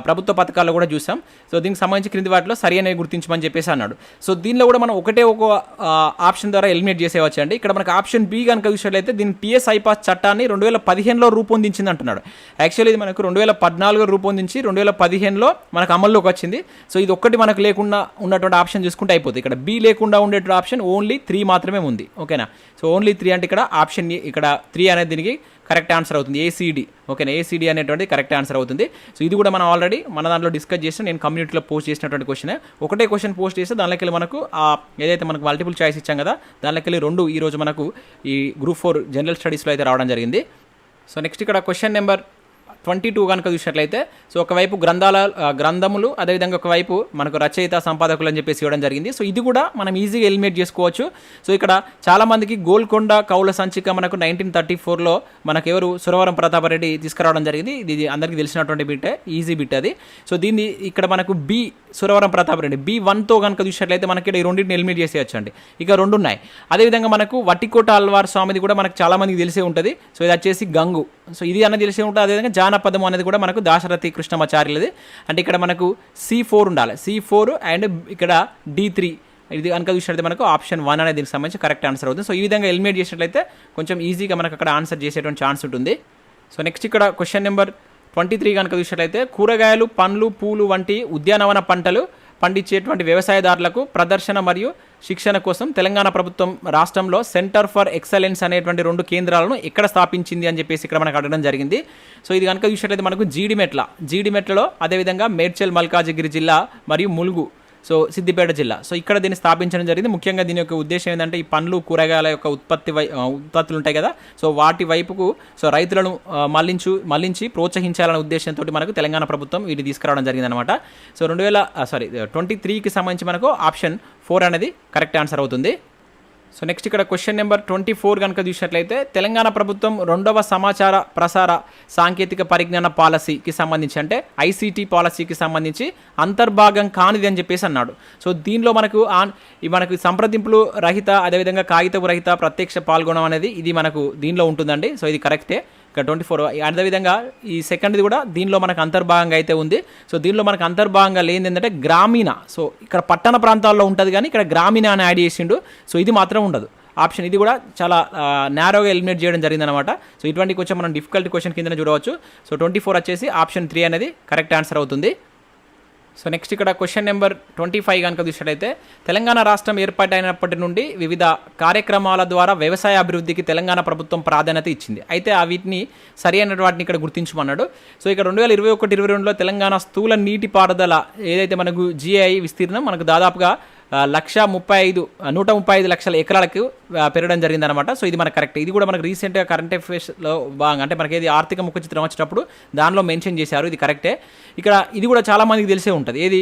ప్రభుత్వ పథకాల్లో కూడా చూసాం. సో దీనికి సంబంధించి క్రింది వాటిలో సరి అనేవి గుర్తించమని చెప్పేసి అన్నాడు. సో దీనిలో కూడా మనం ఒక ఆప్షన్ ద్వారా ఎలిమినేట్ చేసేవచ్చు అండి. ఇక్కడ మనకు ఆప్షన్ బి కనుక చూసినట్లయితే దీని TSI పాస్ చట్టాన్ని 2015లో రూపొందించింది అంటున్నాడు. యాక్చువల్లీ ఇది మనకు 2014లో రూపొందించి 2015లో మనకు అమల్లోకి వచ్చింది. సో ఇది ఒక్కటి మనకు లేకుండా ఉన్నటువంటి ఆప్షన్ చూసుకుంటే అయిపోతుంది. ఇక్కడ బి లేకుండా ఉండేటువంటి ఆప్షన్ ఓన్లీ 3 మాత్రమే ఉంది. ఓకేనా. సో ఓన్లీ 3 అంటే ఇక్కడ ఆప్షన్ ఇక్కడ 3 అనేది దీనికి కరెక్ట్ ఆన్సర్ అవుతుంది. ACD. ఓకేనా. ACD అనేటువంటి కరెక్ట్ ఆన్సర్ అవుతుంది. సో ఇది కూడా మనం ఆల్రెడీ మన దాంట్లో డిస్కస్ చేసి నేను కమ్యూనిటీలో పోస్ట్ చేసినటువంటి క్వశ్చన్. ఒకటే క్వశ్చన్ పోస్ట్ చేస్తే దానిలోకి మనకు ఏదైతే మనకు మల్టిపుల్ చాయిస్ ఇచ్చాం కదా దానిలోకి 2 ఈరోజు మనకు ఈ గ్రూప్ 4 జనరల్ స్టడీస్లో అయితే రావడం జరిగింది. సో నెక్స్ట్ ఇక్కడ క్వశ్చన్ నెంబర్ 22 కనుక చూసినట్లయితే సో ఒకవైపు గ్రంథములు, అదేవిధంగా ఒకవైపు మనకు రచయిత, సంపాదకులు అని చెప్పేసి ఇవ్వడం జరిగింది. సో ఇది కూడా మనం ఈజీగా ఎలిమినేట్ చేసుకోవచ్చు. సో ఇక్కడ చాలామందికి గోల్కొండ కౌల సంచిక మనకు 1934లో మనకు ఎవరు సురవరం ప్రతాపరెడ్డి తీసుకురావడం జరిగింది. ఇది అందరికీ తెలిసినటువంటి బిట్టే, ఈజీ బిట్ అది. సో దీన్ని ఇక్కడ మనకు బి సురవరం ప్రతాపరెడ్డి B1తో కనుక చూసినట్లయితే మనకి ఈ రెండింటిని ఎలిమినేట్ చేసేయచ్చు అండి. ఇక 2 ఉన్నాయి. అదేవిధంగా మనకు వట్టికోట అల్వార్ స్వామిది కూడా మనకు చాలామందికి తెలిసే ఉంటుంది. సో ఇది వచ్చేసి గంగు. సో ఇది అన్నది తెలిసే ఉంటుంది. అదేవిధంగా జానపదము అనేది కూడా మనకు దాశరథి కృష్ణమాచార్యులది. అంటే ఇక్కడ మనకు C4 ఉండాలి. C4 అండ్ ఇక్కడ D3 ఇది కనుక చూసినట్లయితే మనకు ఆప్షన్ 1 అనేది దీనికి సంబంధించి కరెక్ట్ ఆన్సర్ అవుతుంది. సో ఈ విధంగా ఎలిమినేట్ చేసినట్లయితే కొంచెం ఈజీగా మనకు అక్కడ ఆన్సర్ చేసేటువంటి ఛాన్స్ ఉంటుంది. సో నెక్స్ట్ ఇక్కడ క్వశ్చన్ నెంబర్ 23 కనుక చూసినట్లయితే కూరగాయలు, పండ్లు, పూలు వంటి ఉద్యానవన పంటలు పండించేటువంటి వ్యవసాయదారులకు ప్రదర్శన మరియు శిక్షణ కోసం తెలంగాణ ప్రభుత్వం రాష్ట్రంలో సెంటర్ ఫర్ ఎక్సలెన్స్ అనేటువంటి 2 కేంద్రాలను ఎక్కడ స్థాపించింది అని చెప్పేసి ఇక్కడ మనకు అడగడం జరిగింది. సో ఇది కనుక చూసినట్లయితే మనకు జీడిమెట్లలో, అదేవిధంగా మేడ్చల్ మల్కాజిగిరి జిల్లా మరియు ములుగు, సో సిద్దిపేట జిల్లా, సో ఇక్కడ దీన్ని స్థాపించడం జరిగింది. ముఖ్యంగా దీని యొక్క ఉద్దేశం ఏంటంటే ఈ పండ్లు, కూరగాయల యొక్క ఉత్పత్తులు ఉంటాయి కదా, సో వాటి వైపుకు సో రైతులను మళ్లించి ప్రోత్సహించాలనే ఉద్దేశంతో మనకు తెలంగాణ ప్రభుత్వం వీటిని తీసుకురావడం జరిగిందనమాట. సో 23కి సంబంధించి మనకు ఆప్షన్ 4 అనేది కరెక్ట్ ఆన్సర్ అవుతుంది. సో నెక్స్ట్ ఇక్కడ క్వశ్చన్ నెంబర్ 24 కనుక చూసినట్లయితే తెలంగాణ ప్రభుత్వం 2వ సమాచార ప్రసార సాంకేతిక పరిజ్ఞాన పాలసీకి సంబంధించి, అంటే ఐసీటీ పాలసీకి సంబంధించి అంతర్భాగం కానిది అని చెప్పేసి అన్నాడు. సో దీనిలో మనకు సంప్రదింపులు రహిత, అదేవిధంగా కాగితపు రహిత ప్రత్యక్ష పాల్గొనడం అనేది ఇది మనకు దీనిలో ఉంటుందండి. సో ఇది కరెక్టే. ఇక్కడ 24. అదేవిధంగా ఈ సెకండ్ది కూడా దీనిలో మనకు అంతర్భాగంగా అయితే ఉంది. సో దీనిలో మనకు అంతర్భాగంగా లేనిది ఏంటంటే గ్రామీణ. సో ఇక్కడ పట్టణ ప్రాంతాల్లో ఉంటుంది కానీ ఇక్కడ గ్రామీణ అని యాడ్ చేసిండు. సో ఇది మాత్రం ఉండదు. ఆప్షన్ ఇది కూడా చాలా నేరోగా ఎలిమినేట్ చేయడం జరిగిందనమాట. సో ఇటువంటి కొంచెం మనం డిఫికల్ట్ క్వశ్చన్ కింద చూడవచ్చు. సో 24 వచ్చేసి ఆప్షన్ 3 అనేది కరెక్ట్ ఆన్సర్ అవుతుంది. సో నెక్స్ట్ ఇక్కడ క్వశ్చన్ నెంబర్ 25 కనుక చూసినట్లయితే తెలంగాణ రాష్ట్రం ఏర్పాటైనప్పటి నుండి వివిధ కార్యక్రమాల ద్వారా వ్యవసాయ అభివృద్ధికి తెలంగాణ ప్రభుత్వం ప్రాధాన్యత ఇచ్చింది. అయితే వీటిని సరి అయిన వాటిని ఇక్కడ గుర్తించమన్నాడు. సో ఇక్కడ 2021-22లో తెలంగాణ స్థూల నీటి పారుదల ఏదైతే మనకు GI విస్తీర్ణం మనకు దాదాపుగా 135 లక్షల ఎకరాలకు పెరగడం జరిగిందనమాట. సో ఇది మనకు కరెక్ట్. ఇది కూడా మనకు రీసెంట్గా కరెంట్ అఫేర్స్లో భాగంగా, అంటే మనకి ఏది ఆర్థిక ముఖ చిత్రం వచ్చినప్పుడు దానిలో మెన్షన్ చేశారు. ఇది కరెక్టే. ఇక్కడ ఇది కూడా చాలా మందికి తెలిసే ఉంటుంది. ఏది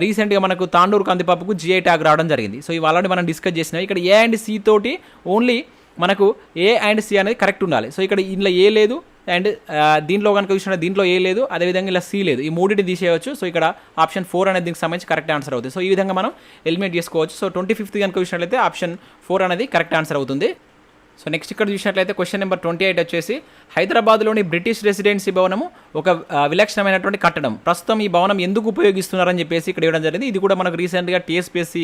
రీసెంట్గా మనకు తాండూరు కందిపప్పుకు GI ట్యాగ్ రావడం జరిగింది. సో ఇవి ఆల్రెడీ మనం డిస్కస్ చేసినాం. ఇక్కడ A అండ్ C తోటి ఓన్లీ మనకు A అండ్ C అనేది కరెక్ట్ ఉండాలి. సో ఇక్కడ ఇందులో A లేదు, అండ్ దీంట్లో కనుక చూసిన దీంట్లో A లేదు, అదేవిధంగా ఇలా C లేదు. ఈ మూడింటిని తీసేయవచ్చు. సో ఇక్కడ ఆప్షన్ 4 అనేది దీనికి సంబంధించి కరెక్ట్ ఆన్సర్ అవుతుంది. సో ఈ విధంగా మనం ఎలిమినేట్ చేసుకోవచ్చు. సో 25th కనుక చూసినట్లయితే ఆప్షన్ 4 అనేది కరెక్ట్ ఆన్సర్ అవుతుంది. సో నెక్స్ట్ ఇక్కడ చూసినట్లయితే క్వశ్చన్ నెంబర్ 28 వచ్చేసి హైదరాబాద్లోని బ్రిటిష్ రెసిడెన్సీ భవనము ఒక విలక్షణమైనటువంటి కట్టడం. ప్రస్తుతం ఈ భవనం ఎందుకు ఉపయోగిస్తున్నారని చెప్పేసి ఇక్కడ ఇవ్వడం జరిగింది. ఇది కూడా మనకు రీసెంట్గా TSPSC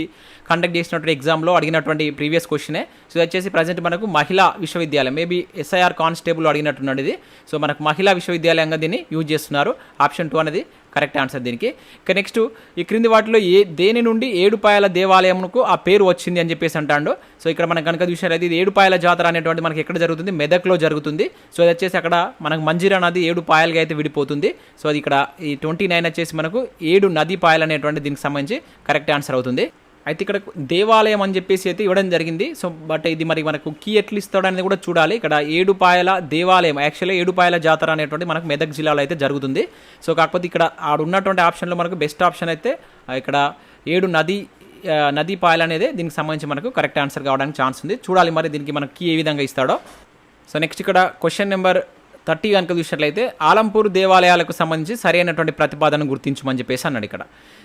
కండక్ట్ చేసినటువంటి ఎగ్జామ్లో అడిగినటువంటి ప్రీవియస్ క్వశ్చనే. సో వచ్చేసి ప్రజెంట్ మనకు మహిళా విశ్వవిద్యాలయం, మేబీ SIR కానిస్టేబుల్ అడిగినట్టున్నది ఇది. సో మనకు మహిళా విశ్వవిద్యాలయంగా దీన్ని యూజ్ చేస్తున్నారు. ఆప్షన్ 2 అనేది కరెక్ట్ ఆన్సర్ దీనికి. ఇక నెక్స్ట్ ఈ క్రింది వాటిలో దేని నుండి ఏడుపాయల దేవాలయంకు ఆ పేరు వచ్చింది అని చెప్పేసి అంటాడు. సో ఇక్కడ మనం కనుక చూసినట్లయితే ఇది ఏడుపాయల జాతర అనేటువంటి మనకి ఎక్కడ జరుగుతుంది, మెదక్లో జరుగుతుంది. సో అది వచ్చేసి అక్కడ మనకు మంజీరా నది 7 పాయలుగా అయితే విడిపోతుంది. సో అది ఇక్కడ ఈ 29 వచ్చేసి మనకు 7 నదీ పాయలు అనేటువంటి దీనికి సంబంధించి కరెక్ట్ ఆన్సర్ అవుతుంది. అయితే ఇక్కడ దేవాలయం అని చెప్పేసి అయితే ఇవ్వడం జరిగింది. సో బట్ ఇది మరి మనకు కీ ఎట్లు ఇస్తాడు అనేది కూడా చూడాలి. ఇక్కడ 7 పాయల దేవాలయం, యాక్చువల్గా 7 పాయల జాతర అనేటువంటి మనకు మెదక్ జిల్లాలో అయితే జరుగుతుంది. సో కాకపోతే ఇక్కడ ఆడున్నటువంటి ఆప్షన్లో మనకు బెస్ట్ ఆప్షన్ అయితే ఇక్కడ 7 నదీ పాయలు అనేది దీనికి సంబంధించి మనకు కరెక్ట్ ఆన్సర్ కావడానికి ఛాన్స్ ఉంది. చూడాలి మరి దీనికి మనకు కీ ఏ విధంగా ఇస్తాడో. సో నెక్స్ట్ ఇక్కడ క్వశ్చన్ నెంబర్ 30 కనుక చూసినట్లయితే ఆలంపూర్ దేవాలయాలకు సంబంధించి సరైనటువంటి ప్రతిపాదన గుర్తించమని చెప్పేసి అన్నాడు ఇక్కడ.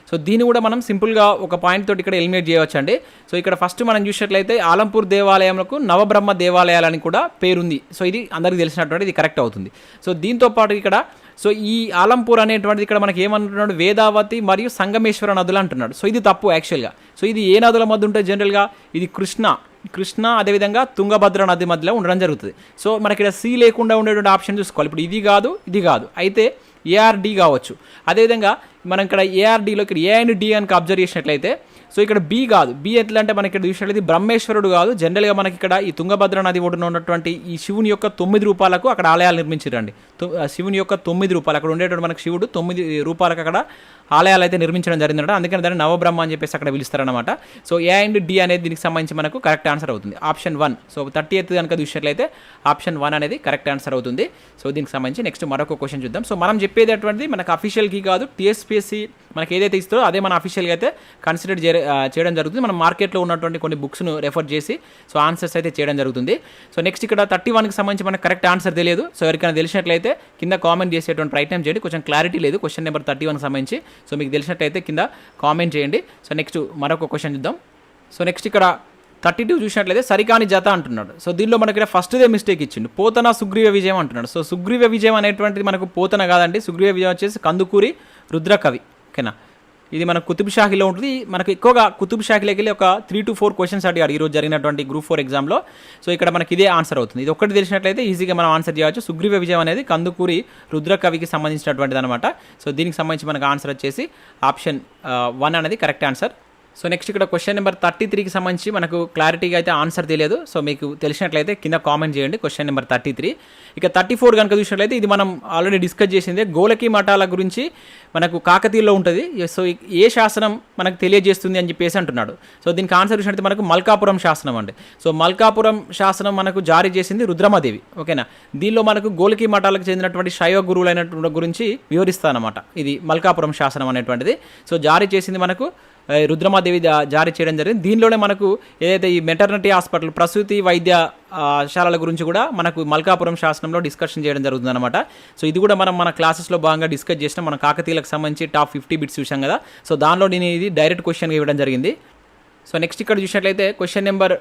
సో దీన్ని కూడా మనం సింపుల్గా ఒక పాయింట్ తోటి ఇక్కడ ఎలిమినేట్ చేయవచ్చు అండి. సో ఇక్కడ ఫస్ట్ మనం చూసినట్లయితే ఆలంపూర్ దేవాలయంలో నవబ్రహ్మ దేవాలయాలని కూడా పేరుంది. సో ఇది అందరికీ తెలిసినటువంటి ఇది కరెక్ట్ అవుతుంది. సో దీంతో పాటు ఇక్కడ సో ఈ ఆలంపూర్ అనేటువంటిది ఇక్కడ మనకి ఏమంటున్నాడు, వేదావతి మరియు సంగమేశ్వర నదులు అంటున్నాడు. సో ఇది తప్పు యాక్చువల్గా. సో ఇది ఏ నదుల మధ్య ఉంటుంది జనరల్గా, ఇది కృష్ణ అదేవిధంగా తుంగభద్ర నది మధ్యలో ఉండడం జరుగుతుంది. సో మనకి ఇక్కడ C లేకుండా ఉండేటువంటి ఆప్షన్ చూసుకోవాలి. ఇప్పుడు ఇది కాదు అయితే ARD కావచ్చు. అదేవిధంగా మనం ఇక్కడ ARDలో ఇక్కడ A అండ్ D అని అబ్జర్వ్ చేసినట్లయితే సో ఇక్కడ B కాదు. B ఎట్లా అంటే మనకి ఇక్కడ చూసినట్లయితే బ్రహ్మేశ్వరుడు కాదు. జనరల్గా మనకి ఇక్కడ ఈ తుంగభద్ర నది ఒడ్డున ఉన్నటువంటి ఈ శివుని యొక్క 9 రూపాలకు అక్కడ ఆలయాలు నిర్మించారండి. శివుని యొక్క 9 రూపాలు అక్కడ ఉండేటువంటి మనకి శివుడు 9 రూపాలకు అక్కడ ఆలయాలు అయితే నిర్మించడం జరిగిందన్నమాట. అందుకని దాన్ని నవబ్రహ్మ అని చెప్పేసి అక్కడ పిలుస్తారనమాట. సో A అండ్ D అనేది దీనికి సంబంధించి మనకు కరెక్ట్ ఆన్సర్ అవుతుంది. ఆప్షన్ 1. సో 38 కనుక చూసినట్లయితే ఆప్షన్ 1 అనేది కరెక్ట్ ఆన్సర్ అవుతుంది. సో దీనికి సంబంధించి నెక్స్ట్ మరొక క్వశ్చన్ చూద్దాం. సో మనం చెప్పేది అటువంటిది మనకు అఫీషియల్ కీ కాదు, TSPSC మనకి ఏదైతే ఇస్తారో అదే మన అఫీషియల్గా అయితే కన్సిడర్ చేయడం జరుగుతుంది. మనం మార్కెట్లో ఉన్నటువంటి కొన్ని బుక్స్ను రెఫర్ చేసి సో ఆన్సర్స్ అయితే చేయడం జరుగుతుంది. సో నెక్స్ట్ ఇక్కడ 31కి సంబంధించి మనకు కరెక్ట్ ఆన్సర్ తెలియదు. సో ఎవరికైనా తెలిసినట్లయితే కింద కామెంట్ చేసేటువంటి ప్రయత్నం చేయండి. కొంచెం క్లారిటీ లేదు క్వశ్చన్ నెంబర్ 31కి సంబంధించి. సో మీకు తెలిసినట్లయితే కింద కామెంట్ చేయండి. సో నెక్స్ట్ మరొక క్వశ్చన్ చూద్దాం. సో నెక్స్ట్ ఇక్కడ 32 చూసినట్లయితే సరికాని జత అంటున్నాడు. సో దీనిలో మనకి ఇక్కడ ఫస్ట్దే మిస్టేక్ ఇచ్చిండు, పోతన సుగ్రీవ విజయం అంటున్నాడు. సో సుగ్రీవ విజయం అనేటువంటిది మనకు పోతన కాదండి. సుగ్రీవ విజయం వచ్చేసి కందుకూరి రుద్రకవి. ఓకేనా, ఇది మన కుతుబ్ షాహీలో ఉంటుంది. మనకు ఎక్కువగా కుతుబ్ షాహీలోకి వెళ్ళి ఒక 3 to 4 క్వశ్చన్స్ అడిగారు ఈరోజు జరిగినటువంటి గ్రూప్ 4 ఎగ్జామ్లో. సో ఇక్కడ మనకి ఇదే ఆన్సర్ అవుతుంది. ఇది ఒక్కటి తెలిసినట్లయితే ఈజీగా మనం ఆన్సర్ చేయవచ్చు. సుగ్రీవ విజయం అనేది కందుకూరి రుద్రకవికి సంబంధించినటువంటిది అనమాట. సో దీనికి సంబంధించి మనకు ఆన్సర్ వచ్చేసి ఆప్షన్ 1 అనేది కరెక్ట్ ఆన్సర్. సో నెక్స్ట్ ఇక్కడ క్వశ్చన్ నెంబర్ 33కి సంబంధించి మనకు క్లారిటీగా అయితే ఆన్సర్ తెలియదు. సో మీకు తెలిసినట్లయితే కింద కామెంట్ చేయండి క్వశ్చన్ నెంబర్ 33. ఇక 34 కనుక చూసినట్లయితే ఇది మనం ఆల్రెడీ డిస్కస్ చేసిందే. గోలకి మఠాల గురించి మనకు కాకతీయులో ఉంటుంది. సో ఏ శాసనం మనకు తెలియజేస్తుంది అని చెప్పేసి అంటున్నాడు. సో దీనికి ఆన్సర్ చూసినట్లయితే మనకు మల్కాపురం శాసనం అండి. సో మల్కాపురం శాసనం మనకు జారీ చేసింది రుద్రమాదేవి. ఓకేనా. దీనిలో మనకు గోలకి మఠాలకు చెందినటువంటి శైవ గురువులైనటువంటి గురించి వివరిస్తానమాట. ఇది మల్కాపురం శాసనం అనేటువంటిది. సో జారీ చేసింది మనకు రుద్రమాదేవి జారీ చేయడం జరిగింది. దీనిలోనే మనకు ఏదైతే ఈ మెటర్నిటీ హాస్పిటల్ ప్రసూతి వైద్యశాలల గురించి కూడా మనకు మల్కాపురం శాసనంలో డిస్కషన్ చేయడం జరుగుతుంది అనమాట. సో ఇది కూడా మనం మన క్లాసెస్లో భాగంగా డిస్కస్ చేసిన మన కాకతీయులకు సంబంధించి టాప్ 50 బిట్స్ చూసాం కదా. సో దానిలో నేను ఇది డైరెక్ట్ క్వశ్చన్గా ఇవ్వడం జరిగింది. సో నెక్స్ట్ ఇక్కడ చూసినట్లయితే క్వశ్చన్ నెంబర్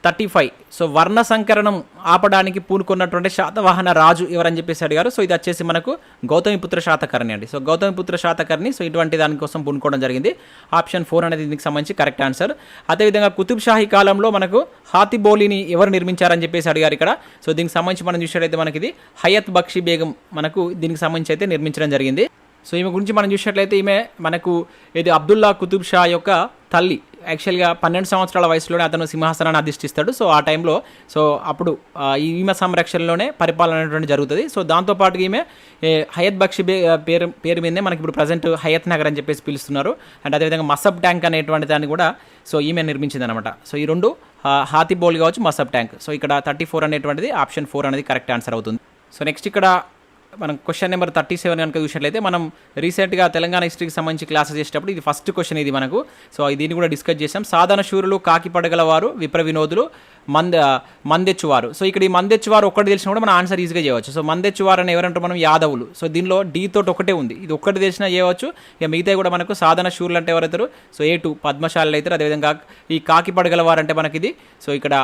35. సో వర్ణ సంకరణం ఆపడానికి పూనుకున్నటువంటి శాతవాహన రాజు ఎవరని చెప్పేసి అడిగారు. సో ఇది వచ్చేసి మనకు గౌతమిపుత్ర శాతకర్ణి అండి. సో గౌతమిపుత్ర శాతకర్ణి సో ఇటువంటి దానికోసం పూనుకోవడం జరిగింది. ఆప్షన్ 4 అనేది దీనికి సంబంధించి కరెక్ట్ ఆన్సర్. అదేవిధంగా కుతుబ్ షాహీ కాలంలో మనకు హాతిబోలిని ఎవరు నిర్మించారని చెప్పేసి అడిగారు ఇక్కడ. సో దీనికి సంబంధించి మనం చూసినట్లయితే మనకి ఇది హయత్ బక్షి బేగం మనకు దీనికి సంబంధించి అయితే నిర్మించడం జరిగింది. సో ఈమె గురించి మనం చూసినట్లయితే ఈమె మనకు ఇది అబ్దుల్లా కుతుబ్ షా యొక్క తల్లి. యాక్చువల్గా 12 సంవత్సరాల వయసులోనే అతను సింహాసనాన్ని అధిష్టిస్తాడు. సో ఆ టైంలో సో అప్పుడు ఈమె సంరక్షణలోనే పరిపాలన అనేటువంటి జరుగుతుంది. సో దాంతోపాటు ఈమె హయత్ బక్షి పేరు మీదనే మనకి ఇప్పుడు ప్రజెంట్ హయత్ నగర్ అని చెప్పేసి పిలుస్తున్నారు. అండ్ అదేవిధంగా మసబ్ ట్యాంక్ అనేటువంటి దాన్ని కూడా సో ఈమె నిర్మించింది అనమాట. సో ఈ రెండు హాతిబోల్ కావచ్చు, మసబ్ ట్యాంక్. సో ఇక్కడ 34 అనేటువంటిది ఆప్షన్ 4 అనేది కరెక్ట్ ఆన్సర్ అవుతుంది. సో నెక్స్ట్ ఇక్కడ మనం క్వశ్చన్ నెంబర్ 37 కనుక చూసినట్లయితే మనం రీసెంట్గా తెలంగాణ హిస్టరీకి సంబంధించి క్లాసెస్ చేసేటప్పుడు ఇది ఫస్ట్ క్వశ్చన్ ఇది మనకు. సో దీన్ని కూడా డిస్కస్ చేసాం. సాధారణ శూరులు, కాకి పడగలవారు, విప్ర వినోదులు, మందెచ్చువారు. సో ఇక్కడ ఈ మందెచ్చువారు ఒక్కటి తెలిసినా కూడా మనం ఆన్సర్ ఈజీగా చేయవచ్చు. సో మందెచ్చువారు అని ఎవరంటారు మనం యాదవులు. సో దీనిలో డీ తోటి ఒకటే ఉంది. ఇది ఒక్కటి తెలిసినా చేయవచ్చు. ఇక మిగతా కూడా మనకు సాధారణ శూరులు అంటే ఎవరైతారు. సో A2 పద్మశాలలు అవుతారు. అదేవిధంగా ఈ కాకి పడగలవారు అంటే మనకి ఇది సో ఇక్కడ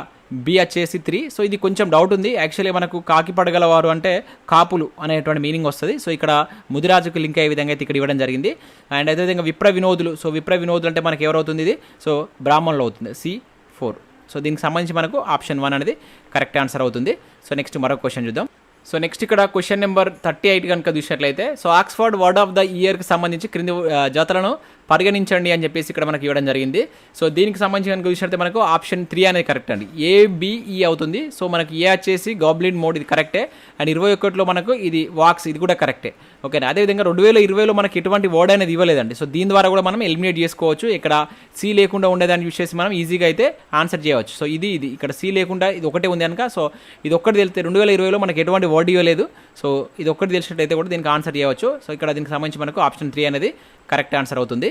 B వచ్చేసి 3. సో ఇది కొంచెం డౌట్ ఉంది. యాక్చువల్లీ మనకు కాకి పడగలవారు అంటే కాపులు అనేటువంటి మీనింగ్ వస్తుంది. సో ఇక్కడ ముదిరాజుకు లింక్ అయ్యే విధంగా అయితే ఇక్కడ ఇవ్వడం జరిగింది. అండ్ అదేవిధంగా విప్ర వినోదులు. సో విప్ర వినోదులు అంటే మనకి ఎవరవుతుంది ఇది సో బ్రాహ్మణులు అవుతుంది. C4. సో దీనికి సంబంధించి మనకు ఆప్షన్ 1 అనేది కరెక్ట్ ఆన్సర్ అవుతుంది. సో నెక్స్ట్ మరొక క్వశ్చన్ చూద్దాం. సో నెక్స్ట్ ఇక్కడ క్వశ్చన్ నెంబర్ 38 కనుక చూసినట్లయితే so Oxford word of the ఇయర్కి సంబంధించి క్రింది జతలను పరిగణించండి అని చెప్పేసి ఇక్కడ మనకి ఇవ్వడం జరిగింది. సో దీనికి సంబంధించి కనుక చూసినట్లయితే మనకు ఆప్షన్ 3 అనేది కరెక్ట్ అండి. ABE అవుతుంది. సో మనకి ఏ వచ్చేసి గాబ్లిన్ మోడ్ ఇది కరెక్టే. అండ్ 21లో మనకు ఇది వాక్స్ ఇది కూడా కరెక్టే. ఓకేనా. అదేవిధంగా 2020లో మనకి ఎటువంటి వర్డ్ అనేది ఇవ్వలేదండి. సో దీని ద్వారా కూడా మనం ఎలిమినేట్ చేసుకోవచ్చు. ఇక్కడ C లేకుండా ఉండేదాన్ని చూసేసి మనం ఈజీగా అయితే ఆన్సర్ చేయవచ్చు. సో ఇది ఇక్కడ C లేకుండా ఇది ఒకటే ఉంది కనుక సో ఇది ఒక్కటి తెలిస్తే 2020లో మనకి ఎటువంటి వర్డ్ ఇవ్వలేదు. సో ఇది ఒక్కటి తెలిసినట్టయితే కూడా దీనికి ఆన్సర్ చేయవచ్చు. సో ఇక్కడ దీనికి సంబంధించి మనకు ఆప్షన్ 3 అనేది కరెక్ట్ ఆన్సర్ అవుతుంది.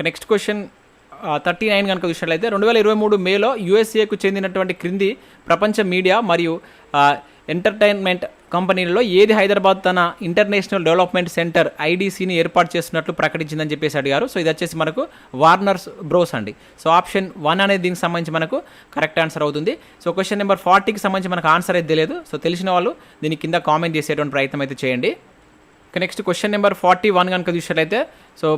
నెక్స్ట్ క్వశ్చన్ 39 కనుక చూసినట్లయితే 2023 మేలో USAకు చెందినటువంటి క్రింది ప్రపంచ మీడియా మరియు ఎంటర్టైన్మెంట్ కంపెనీలలో ఏది హైదరాబాద్ తన ఇంటర్నేషనల్ డెవలప్మెంట్ సెంటర్ IDCని ఏర్పాటు చేస్తున్నట్లు ప్రకటించిందని చెప్పేసి అడిగారు. సో ఇది వచ్చేసి మనకు వార్నర్స్ బ్రోస్ అండి. సో ఆప్షన్ 1 అనేది దీనికి సంబంధించి మనకు కరెక్ట్ ఆన్సర్ అవుతుంది. సో క్వశ్చన్ నెంబర్ 40కి సంబంధించి మనకు ఆన్సర్ అయితే తెలియదు. సో తెలిసిన వాళ్ళు దీని కింద కామెంట్ చేసేటువంటి ప్రయత్నం అయితే చేయండి. నెక్స్ట్ క్వశ్చన్ నెంబర్ 41 కనుక చూసినట్లయితే సో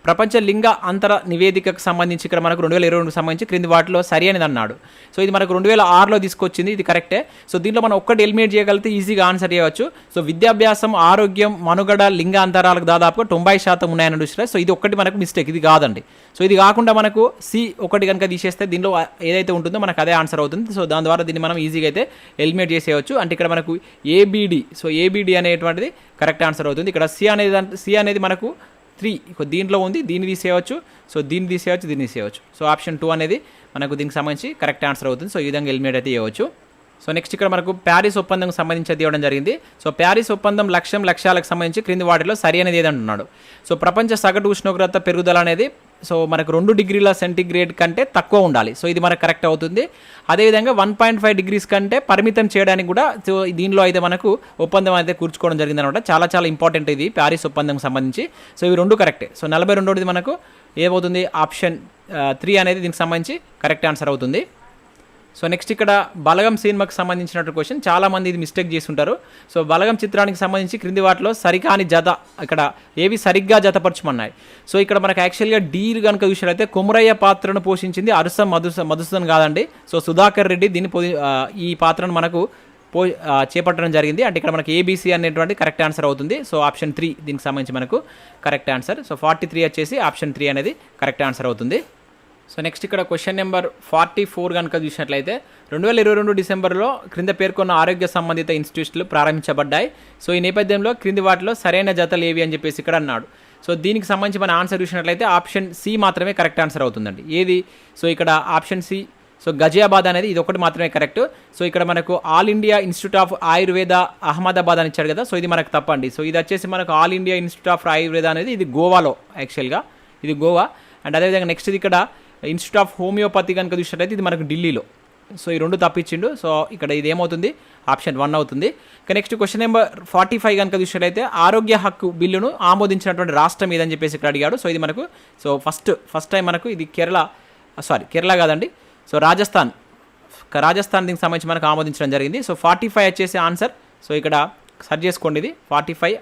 ప్రపంచ లింగ అంతర నివేదికకు సంబంధించి ఇక్కడ మనకు 2022కి సంబంధించి క్రింది వాటిలో సరి అనేది అన్నాడు. సో ఇది మనకు 2006లో తీసుకొచ్చింది. ఇది కరెక్టే. సో దీంట్లో మనం ఒక్కటి ఎలిమినేట్ చేయగలిగితే ఈజీగా ఆన్సర్ చేయవచ్చు. సో విద్యాభ్యాసం, ఆరోగ్యం, మనుగడ, లింగ అంతరాలకు దాదాపుగా 90% ఉన్నాయని చూసినా. సో ఇది ఒక్కటి మనకు మిస్టేక్, ఇది కాదండి. సో ఇది కాకుండా మనకు C1 కనుక తీసేస్తే దీనిలో ఏదైతే ఉంటుందో మనకు అదే ఆన్సర్ అవుతుంది. సో దాని ద్వారా దీన్ని మనం ఈజీగా అయితే ఎలిమినేట్ చేసేయచ్చు. అంటే ఇక్కడ మనకు ABD. సో ABD అనేటువంటిది కరెక్ట్ ఆన్సర్ అవుతుంది. ఇక్కడ C అనేది మనకు 3 దీంట్లో ఉంది. దీన్ని తీసేయవచ్చు. సో దీన్ని తీసేయవచ్చు. సో ఆప్షన్ 2 అనేది మనకు దీనికి సంబంధించి కరెక్ట్ ఆన్సర్ అవుతుంది. సో ఈ విధంగా ఎలిమినేట్ అయితే చేయవచ్చు. సో నెక్స్ట్ ఇక్కడ మనకు ప్యారిస్ ఒప్పందంకి సంబంధించి ఇవ్వడం జరిగింది. సో ప్యారిస్ ఒప్పందం లక్ష్యాలకు సంబంధించి క్రింది వాటిలో సరి అనేది ఏదంటున్నాడు. సో ప్రపంచ సగటు ఉష్ణోగ్రత పెరుగుదల అనేది సో మనకు 2 డిగ్రీల సెంటీగ్రేడ్ కంటే తక్కువ ఉండాలి. సో ఇది మనకు కరెక్ట్ అవుతుంది. అదేవిధంగా 1.5 డిగ్రీస్ కంటే పరిమితం చేయడానికి కూడా సో దీనిలో అయితే మనకు ఒప్పందం అయితే కూర్చుకోవడం జరిగింది అనమాట. చాలా ఇంపార్టెంట్ ఇది ప్యారిస్ ఒప్పందం సంబంధించి. సో ఇవి 2 కరెక్టే. సో 42ది మనకు ఏమవుతుంది ఆప్షన్ 3 అనేది దీనికి సంబంధించి కరెక్ట్ ఆన్సర్ అవుతుంది. సో నెక్స్ట్ ఇక్కడ బలగం సినిమాకి సంబంధించినటువంటి క్వశ్చన్, చాలామంది ఇది మిస్టేక్ చేసి ఉంటారు. సో బలగం చిత్రానికి సంబంధించి క్రింది వాటిలో సరికాని జత ఇక్కడ ఏవి సరిగ్గా జతపరచమన్నాయి. సో ఇక్కడ మనకు యాక్చువల్గా డీ కనుక చూసినట్లయితే కొమురయ్య పాత్రను పోషించింది అరుసం మధుసూదన్ కాదండి. సో సుధాకర్ రెడ్డి దీన్ని ఈ పాత్రను మనకు చేపట్టడం జరిగింది. అంటే ఇక్కడ మనకి ఏబీసీ అనేటువంటి కరెక్ట్ ఆన్సర్ అవుతుంది. సో ఆప్షన్ 3 దీనికి సంబంధించి మనకు కరెక్ట్ ఆన్సర్. సో 43 వచ్చేసి ఆప్షన్ 3 అనేది కరెక్ట్ ఆన్సర్ అవుతుంది. సో నెక్స్ట్ ఇక్కడ క్వశ్చన్ నెంబర్ 44 కనుక చూసినట్లయితే 2022 డిసెంబర్లో క్రింద పేర్కొన్న ఆరోగ్య సంబంధిత ఇన్స్టిట్యూట్లు ప్రారంభించబడ్డాయి. సో ఈ నేపథ్యంలో క్రింది వాటిలో సరైన జతలు ఏవి అని చెప్పేసి ఇక్కడ అన్నాడు. సో దీనికి సంబంధించి మన ఆన్సర్ చూసినట్లయితే ఆప్షన్ సి మాత్రమే కరెక్ట్ ఆన్సర్ అవుతుందండి. ఏది? సో ఇక్కడ ఆప్షన్ సి. సో గజియాబాద్ అనేది ఇది ఒకటి మాత్రమే కరెక్ట్. సో ఇక్కడ మనకు all India institute of Ayurveda Ahmedabad అని ఇచ్చాడు కదా, సో ఇది మనకు తప్పండి. సో ఇది వచ్చేసి మనకు all India institute of Ayurveda అనేది ఇది గోవాలో, యాక్చువల్గా ఇది గోవా. అండ్ అదేవిధంగా నెక్స్ట్ ఇది ఇక్కడ ఇన్స్టిట్యూట్ ఆఫ్ హోమియోపతి కనుక చూసినట్లయితే ఇది మనకు ఢిల్లీలో. సో ఈ రెండు తప్పించిండు. సో ఇక్కడ ఇది ఏమవుతుంది? ఆప్షన్ 1 అవుతుంది. ఇక నెక్స్ట్ క్వశ్చన్ నెంబర్ 45 కనుక చూసినట్లయితే ఆరోగ్య హక్కు బిల్లును ఆమోదించినటువంటి రాష్ట్రం ఏదని చెప్పేసి ఇక్కడ అడిగాడు. సో ఇది మనకు ఫస్ట్ టైం మనకు ఇది కేరళ కాదండి. సో రాజస్థాన్ దీనికి సంబంధించి మనకు ఆమోదించడం జరిగింది. సో 45 వచ్చేసి ఆన్సర్. సో ఇక్కడ సర్చ్ చేసుకోండి, ఇది 45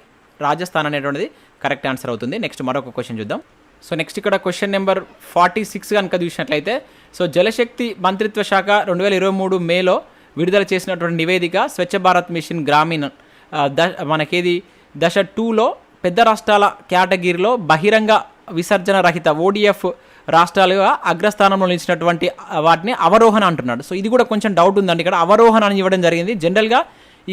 రాజస్థాన్ అనేటువంటిది కరెక్ట్ ఆన్సర్ అవుతుంది. నెక్స్ట్ మరొక క్వశ్చన్ చూద్దాం. సో నెక్స్ట్ ఇక్కడ క్వశ్చన్ నెంబర్ 46 కనుక చూసినట్లయితే సో జలశక్తి మంత్రిత్వ శాఖ 2023 మేలో విడుదల చేసినటువంటి నివేదిక స్వచ్ఛ భారత్ మిషన్ గ్రామీణ మనకేది దశ 2లో పెద్ద రాష్ట్రాల కేటగిరీలో బహిరంగ విసర్జన రహిత ODF రాష్ట్రాలుగా అగ్రస్థానంలో నిలిచినటువంటి వాటిని అవరోహణ అంటున్నాడు. సో ఇది కూడా కొంచెం డౌట్ ఉందండి. ఇక్కడ అవరోహణ అని ఇవ్వడం జరిగింది. జనరల్గా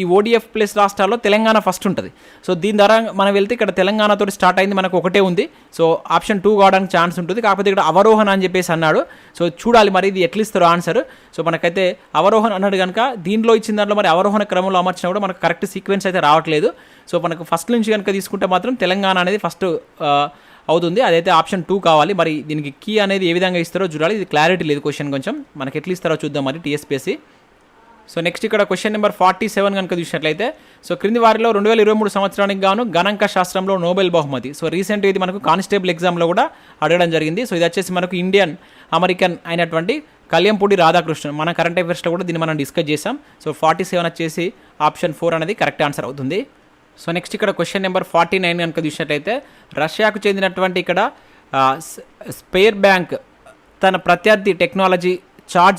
ఈ ODF ప్లస్ రాష్ట్రాల్లో తెలంగాణ ఫస్ట్ ఉంటుంది. సో దీని ద్వారా మనం వెళ్తే ఇక్కడ తెలంగాణతో స్టార్ట్ అయింది, మనకు ఒకటే ఉంది. సో ఆప్షన్ 2 కావడానికి ఛాన్స్ ఉంటుంది. కాకపోతే ఇక్కడ అవరోహణ అని చెప్పేసి అన్నాడు. సో చూడాలి మరి ఇది ఎట్లా ఇస్తారో ఆన్సర్. సో మనకైతే అవరోహణ అన్నాడు కనుక దీనిలో ఇచ్చిన దాంట్లో మరి అవరోహణ క్రమంలో అమర్చినా కూడా మనకు కరెక్ట్ సీక్వెన్స్ అయితే రావట్లేదు. సో మనకు ఫస్ట్ నుంచి కనుక తీసుకుంటే మాత్రం తెలంగాణ అనేది ఫస్ట్ అవుతుంది. అదైతే ఆప్షన్ 2 కావాలి. మరి దీనికి కీ అనేది ఏ విధంగా ఇస్తారో చూడాలి. ఇది క్లారిటీ లేదు క్వశ్చన్, కొంచెం మనకి ఎట్లా ఇస్తారో చూద్దాం మరి TSPSC. సో నెక్స్ట్ ఇక్కడ క్వశ్చన్ నెంబర్ 47 కనుక చూసినట్లయితే సో క్రింది వారిలో 2023 సంవత్సరానికి గాను గణాంక శాస్త్రంలో నోబెల్ బహుమతి. సో రీసెంట్ ఇది మనకు కానిస్టేబుల్ ఎగ్జామ్లో కూడా అడగడం జరిగింది. సో ఇది వచ్చేసి మనకు ఇండియన్ అమెరికన్ అయినటువంటి కళ్యంపూడి రాధాకృష్ణన్. మన కరెంట్ అఫైర్స్లో కూడా దీన్ని మనం డిస్కస్ చేసాం. సో 47 వచ్చేసి ఆప్షన్ 4 అనేది కరెక్ట్ ఆన్సర్ అవుతుంది. సో నెక్స్ట్ ఇక్కడ క్వశ్చన్ నెంబర్ 49 కనుక చూసినట్లయితే రష్యాకు చెందినటువంటి ఇక్కడ స్పేర్ బ్యాంక్ తన ప్రత్యర్థి టెక్నాలజీ చాట్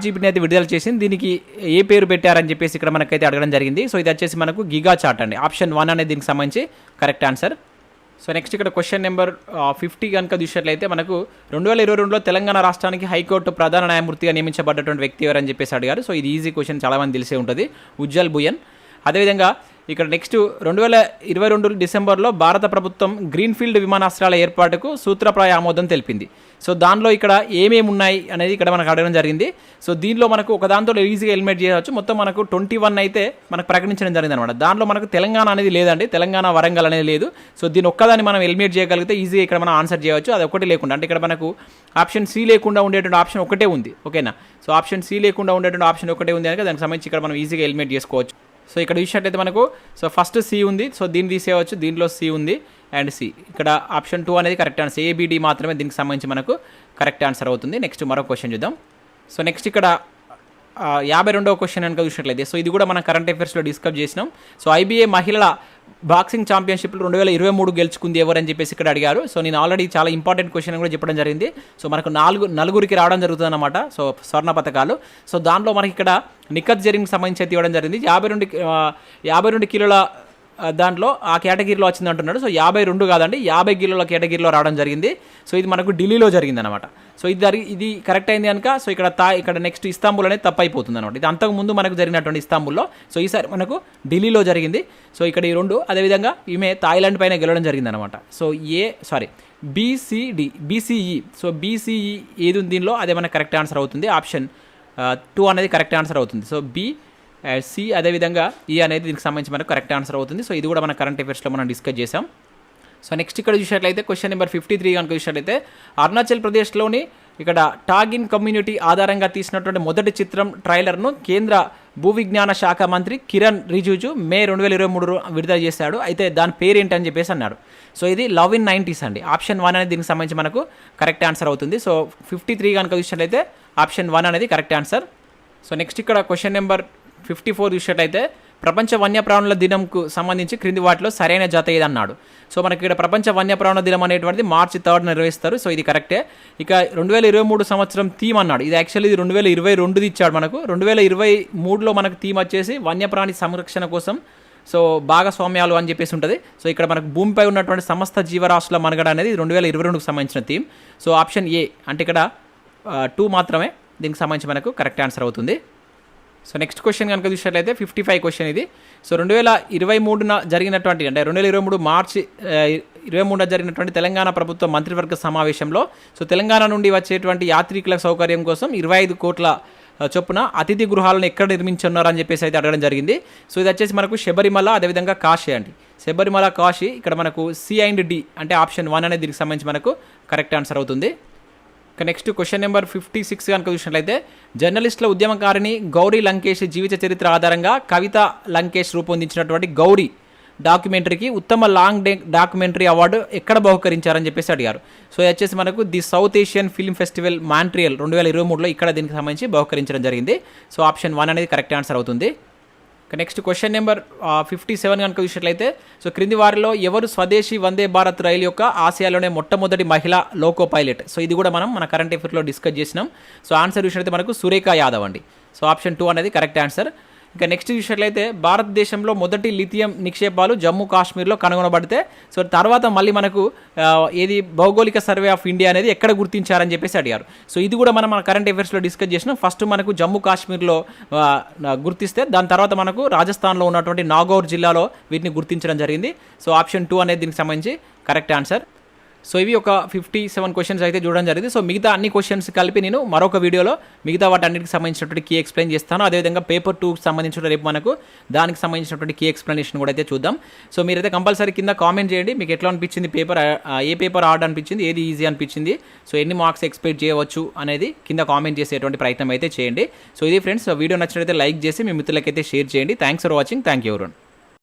జీపీటీని అయితే విడుదల చేసింది. దీనికి ఏ పేరు పెట్టారని చెప్పేసి ఇక్కడ మనకైతే అడగడం జరిగింది. సో ఇది వచ్చేసి మనకు గిగా చాట్ అండి. ఆప్షన్ 1 అనేది దీనికి సంబంధించి కరెక్ట్ ఆన్సర్. సో నెక్స్ట్ ఇక్కడ క్వశ్చన్ నెంబర్ 50 కనుక చూసినట్లయితే మనకు 2022లో తెలంగాణ రాష్ట్రానికి హైకోర్టు ప్రధాన న్యాయమూర్తిగా నియమించబడ్డటువంటి వ్యక్తి ఎవరని చెప్పేసి అడిగారు. సో ఇది ఈజీ క్వశ్చన్, చాలామంది తెలిసే ఉంటుంది, ఉజ్జల్ భుయన్. అదేవిధంగా ఇక్కడ నెక్స్ట్ 2022 డిసెంబర్లో భారత ప్రభుత్వం గ్రీన్ఫీల్డ్ విమానాశ్రయాల ఏర్పాటుకు సూత్రప్రాయ ఆమోదం తెలిపింది. సో దానిలో ఇక్కడ ఏమేమి ఉన్నాయి అనేది ఇక్కడ మనకు అడగడం జరిగింది. సో దీనిలో మనకు ఒక దాంతో ఈజీగా ఎలిమినేట్ చేయవచ్చు. మొత్తం మనకు 21 అయితే మనకు ప్రకటించడం జరిగింది అనమాట. దాంట్లో మనకు తెలంగాణ అనేది లేదండి, తెలంగాణ వరంగల్ అనేది లేదు. సో దీని ఒక్కదాన్ని మనం ఎలిమినేట్ చేయగలిగితే ఈజీగా ఇక్కడ మనం ఆన్సర్ చేయవచ్చు. అది ఒకటి లేకుండా, అంటే ఇక్కడ మనకు ఆప్షన్ సి లేకుండా ఉండేటువంటి ఆప్షన్ ఒకటే ఉంది, ఓకేనా. సో ఆప్షన్ సి లేకుండా ఉండేటువంటి ఆప్షన్ ఒకటే ఉంది కనుక దానికి సంబంధించి ఇక్కడ మనం ఈజీగా ఎలిమినేట్ చేసుకోవచ్చు. సో ఇక్కడ చూసినట్టయితే మనకు సో ఫస్ట్ సి ఉంది, సో దీన్ని తీసేయవచ్చు, దీంట్లో సి ఉంది అండ్ సి. ఇక్కడ ఆప్షన్ 2 అనేది కరెక్ట్ ఆన్సర్. ABD మాత్రమే దీనికి సంబంధించి మనకు కరెక్ట్ ఆన్సర్ అవుతుంది. నెక్స్ట్ మరో క్వశ్చన్ చూద్దాం. సో నెక్స్ట్ ఇక్కడ 52వ క్వశ్చన్ కనుక చూసినట్లయితే సో ఇది కూడా మనం కరెంట్ అఫైర్స్లో డిస్కస్ చేసినాం. సో IBA మహిళల బాక్సింగ్ ఛాంపియన్షిప్లు 2023 గెలుచుకుంది ఎవరని చెప్పేసి ఇక్కడ అడిగారు. సో నేను ఆల్రెడీ చాలా ఇంపార్టెంట్ క్వశ్చన్ కూడా చెప్పడం జరిగింది. సో మనకు నలుగురికి రావడం జరుగుతుంది అనమాట, సో స్వర్ణ పథకాలు. సో దాంట్లో మనకి ఇక్కడ నిఖత్ జరీన్కి సంబంధించి అయితే ఇవ్వడం జరిగింది. 52 కిలోల దాంట్లో ఆ కేటగిరీలో వచ్చింది అంటున్నాడు. సో 52 కాదండి, 50 కిలోల కేటగిరీలో రావడం జరిగింది. సో ఇది మనకు ఢిల్లీలో జరిగింది అనమాట. సో ఇది కరెక్ట్ అయింది కనుక సో ఇక్కడ నెక్స్ట్ ఇస్తాంబుల్ అనేది తప్పు అయిపోతుంది అనమాట. ఇది అంతకుముందు మనకు జరిగినటువంటి ఇస్తాంబుల్లో, సో ఈసారి మనకు ఢిల్లీలో జరిగింది. సో ఇక్కడ ఈ 2, అదేవిధంగా ఈమె థాయిలాండ్ పైన గెలవడం జరిగింది అనమాట. So BCE. సో BCE ఏది ఉంది దీనిలో, అదే మనకు కరెక్ట్ ఆన్సర్ అవుతుంది. ఆప్షన్ 2 అనేది కరెక్ట్ ఆన్సర్ అవుతుంది. సో C అదేవిధంగా E అనేది దీనికి సంబంధించి మనకు కరెక్ట్ ఆన్సర్ అవుతుంది. సో ఇది కూడా మన కరెంట్ అఫైర్స్లో మనం డిస్కస్ చేసాం. సో నెక్స్ట్ ఇక్కడ చూసినట్లయితే క్వశ్చన్ నెంబర్ 53 కనుక చూసినట్లయితే అరుణాచల్ ప్రదేశ్లోని ఇక్కడ టాగిన్ కమ్యూనిటీ ఆధారంగా తీసినటువంటి మొదటి చిత్రం ట్రైలర్ను కేంద్ర భూ విజ్ఞాన శాఖ మంత్రి కిరణ్ రిజిజు మే 2023 విడుదల చేశాడు. అయితే దాని పేరు ఏంటని చెప్పేసి అన్నాడు. సో ఇది లవ్ ఇన్ 90s అండి. ఆప్షన్ 1 అనేది దీనికి సంబంధించి మనకు కరెక్ట్ ఆన్సర్ అవుతుంది. సో 53 కనుక చూసినట్లయితే ఆప్షన్ 1 అనేది కరెక్ట్ ఆన్సర్. సో నెక్స్ట్ ఇక్కడ క్వశ్చన్ నెంబర్ 54 చూసినట్లయితే ప్రపంచ వన్యప్రాణుల దినంకు సంబంధించి క్రింది వాటిలో సరైన జత ఏది అన్నాడు. సో మనకి ఇక్కడ ప్రపంచ వన్యప్రాణుల దినం అనేటువంటిది మార్చి 3 నిర్వహిస్తారు. సో ఇది కరెక్టే. ఇక 2023 సంవత్సరం థీమ్ అన్నాడు. ఇది యాక్చువల్లీ ఇది 2022 ఇచ్చాడు మనకు. 2023లో మనకు థీమ్ వచ్చేసి వన్యప్రాణి సంరక్షణ కోసం సో భాగస్వామ్యాలు అని చెప్పేసి ఉంటుంది. సో ఇక్కడ మనకు భూమిపై ఉన్నటువంటి సమస్త జీవరాశుల మనుగడ అనేది 2022కు సంబంధించిన థీమ్. సో ఆప్షన్ ఏ అంటే ఇక్కడ 2 మాత్రమే దీనికి సంబంధించి మనకు కరెక్ట్ ఆన్సర్ అవుతుంది. సో నెక్స్ట్ క్వశ్చన్ కనుక చూసినట్లయితే 55 క్వశ్చన్ ఇది. సో 2023 జరిగినటువంటి అంటే 2023 మార్చి 23 జరిగినటువంటి తెలంగాణ ప్రభుత్వ మంత్రివర్గ సమావేశంలో సో తెలంగాణ నుండి వచ్చేటువంటి యాత్రికుల సౌకర్యం కోసం 25 కోట్ల చొప్పున అతిథి గృహాలను ఎక్కడ నిర్మించున్నారని చెప్పేసి అయితే అడగడం జరిగింది. సో ఇది వచ్చేసి మనకు శబరిమల అదేవిధంగా కాశీ అండి. శబరిమల కాశీ ఇక్కడ మనకు C&D అంటే ఆప్షన్ 1 అనేది దీనికి సంబంధించి మనకు కరెక్ట్ ఆన్సర్ అవుతుంది. నెక్స్ట్ క్వశ్చన్ నెంబర్ 56 కనుక చూసినట్లయితే జర్నలిస్టుల ఉద్యమకారిణి గౌరీ లంకేష్ జీవిత చరిత్ర ఆధారంగా కవిత లంకేష్ రూపొందించినటువంటి గౌరీ డాక్యుమెంటరీకి ఉత్తమ లాంగ్ డాక్యుమెంటరీ అవార్డు ఎక్కడ బహుకరించారని చెప్పేసి అడిగారు. సో ఇది వచ్చేసి మనకు the south Asian film festival Montreal 2023లో ఇక్కడ దీనికి సంబంధించి బహుకరించడం జరిగింది. సో ఆప్షన్ 1 అనేది కరెక్ట్ ఆన్సర్ అవుతుంది. నెక్స్ట్ క్వశ్చన్ నెంబర్ 57 కనుక చూసినట్లయితే సో క్రింది వారిలో ఎవరు స్వదేశీ వందే భారత్ రైలు యొక్క ఆసియాలోనే మొట్టమొదటి మహిళా లోకో పైలట్. సో ఇది కూడా మనం మన కరెంట్ అఫేర్లో డిస్కస్ చేసినాం. సో ఆన్సర్ చూసినట్లయితే మనకు సురేఖ యాదవ్ అండి. సో ఆప్షన్ 2 అనేది కరెక్ట్ ఆన్సర్. ఇంకా నెక్స్ట్ చూసినట్లయితే భారతదేశంలో మొదటి లిథియం నిక్షేపాలు జమ్మూ కాశ్మీర్లో కనుగొనబడితే సో తర్వాత మళ్ళీ మనకు ఏది భౌగోళిక సర్వే ఆఫ్ ఇండియా అనేది ఎక్కడ గుర్తించారని చెప్పేసి అడిగారు. సో ఇది కూడా మనం మన కరెంట్ అఫేర్స్లో డిస్కస్ చేసినాం. ఫస్ట్ మనకు జమ్మూ కాశ్మీర్లో గుర్తిస్తే దాని తర్వాత మనకు రాజస్థాన్లో ఉన్నటువంటి నాగౌర్ జిల్లాలో వీటిని గుర్తించడం జరిగింది. సో ఆప్షన్ 2 అనేది దీనికి సంబంధించి కరెక్ట్ ఆన్సర్. సో ఇవి ఒక 57 క్వశ్చన్స్ అయితే చూడడం జరిగింది. సో మిగతా అన్ని క్వశ్చన్స్ కలిపి నేను మరొక వీడియోలో మిగతా వాటి అన్నిటికి సంబంధించినటువంటి కీ ఎక్స్ప్లెయిన్ చేస్తాను. అదేవిధంగా పేపర్ 2కి సంబంధించిన రేపు మనకు దానికి సంబంధించినటువంటి కీ ఎక్స్ప్లెనేషన్ కూడా అయితే చూద్దాం. సో మీరైతే కంపల్సరీ కింద కామెంట్ చేయండి మీకు ఎట్లా అనిపించింది పేపర్, ఏ పేపర్ హార్డ్ అనిపించింది, ఏది ఈజీ అనిపించింది, సో ఎన్ని మార్క్స్ ఎక్స్పెక్ట్ చేయవచ్చు అనేది కింద కామెంట్ చేసేటువంటి ప్రయత్నం అయితే చేయండి. సో ఇది ఫ్రెండ్స్, వీడియో నచ్చినట్లయితే లైక్ చేసి మీ మిత్రులకైతే షేర్ చేయండి. Thanks for watching. Thank you everyone.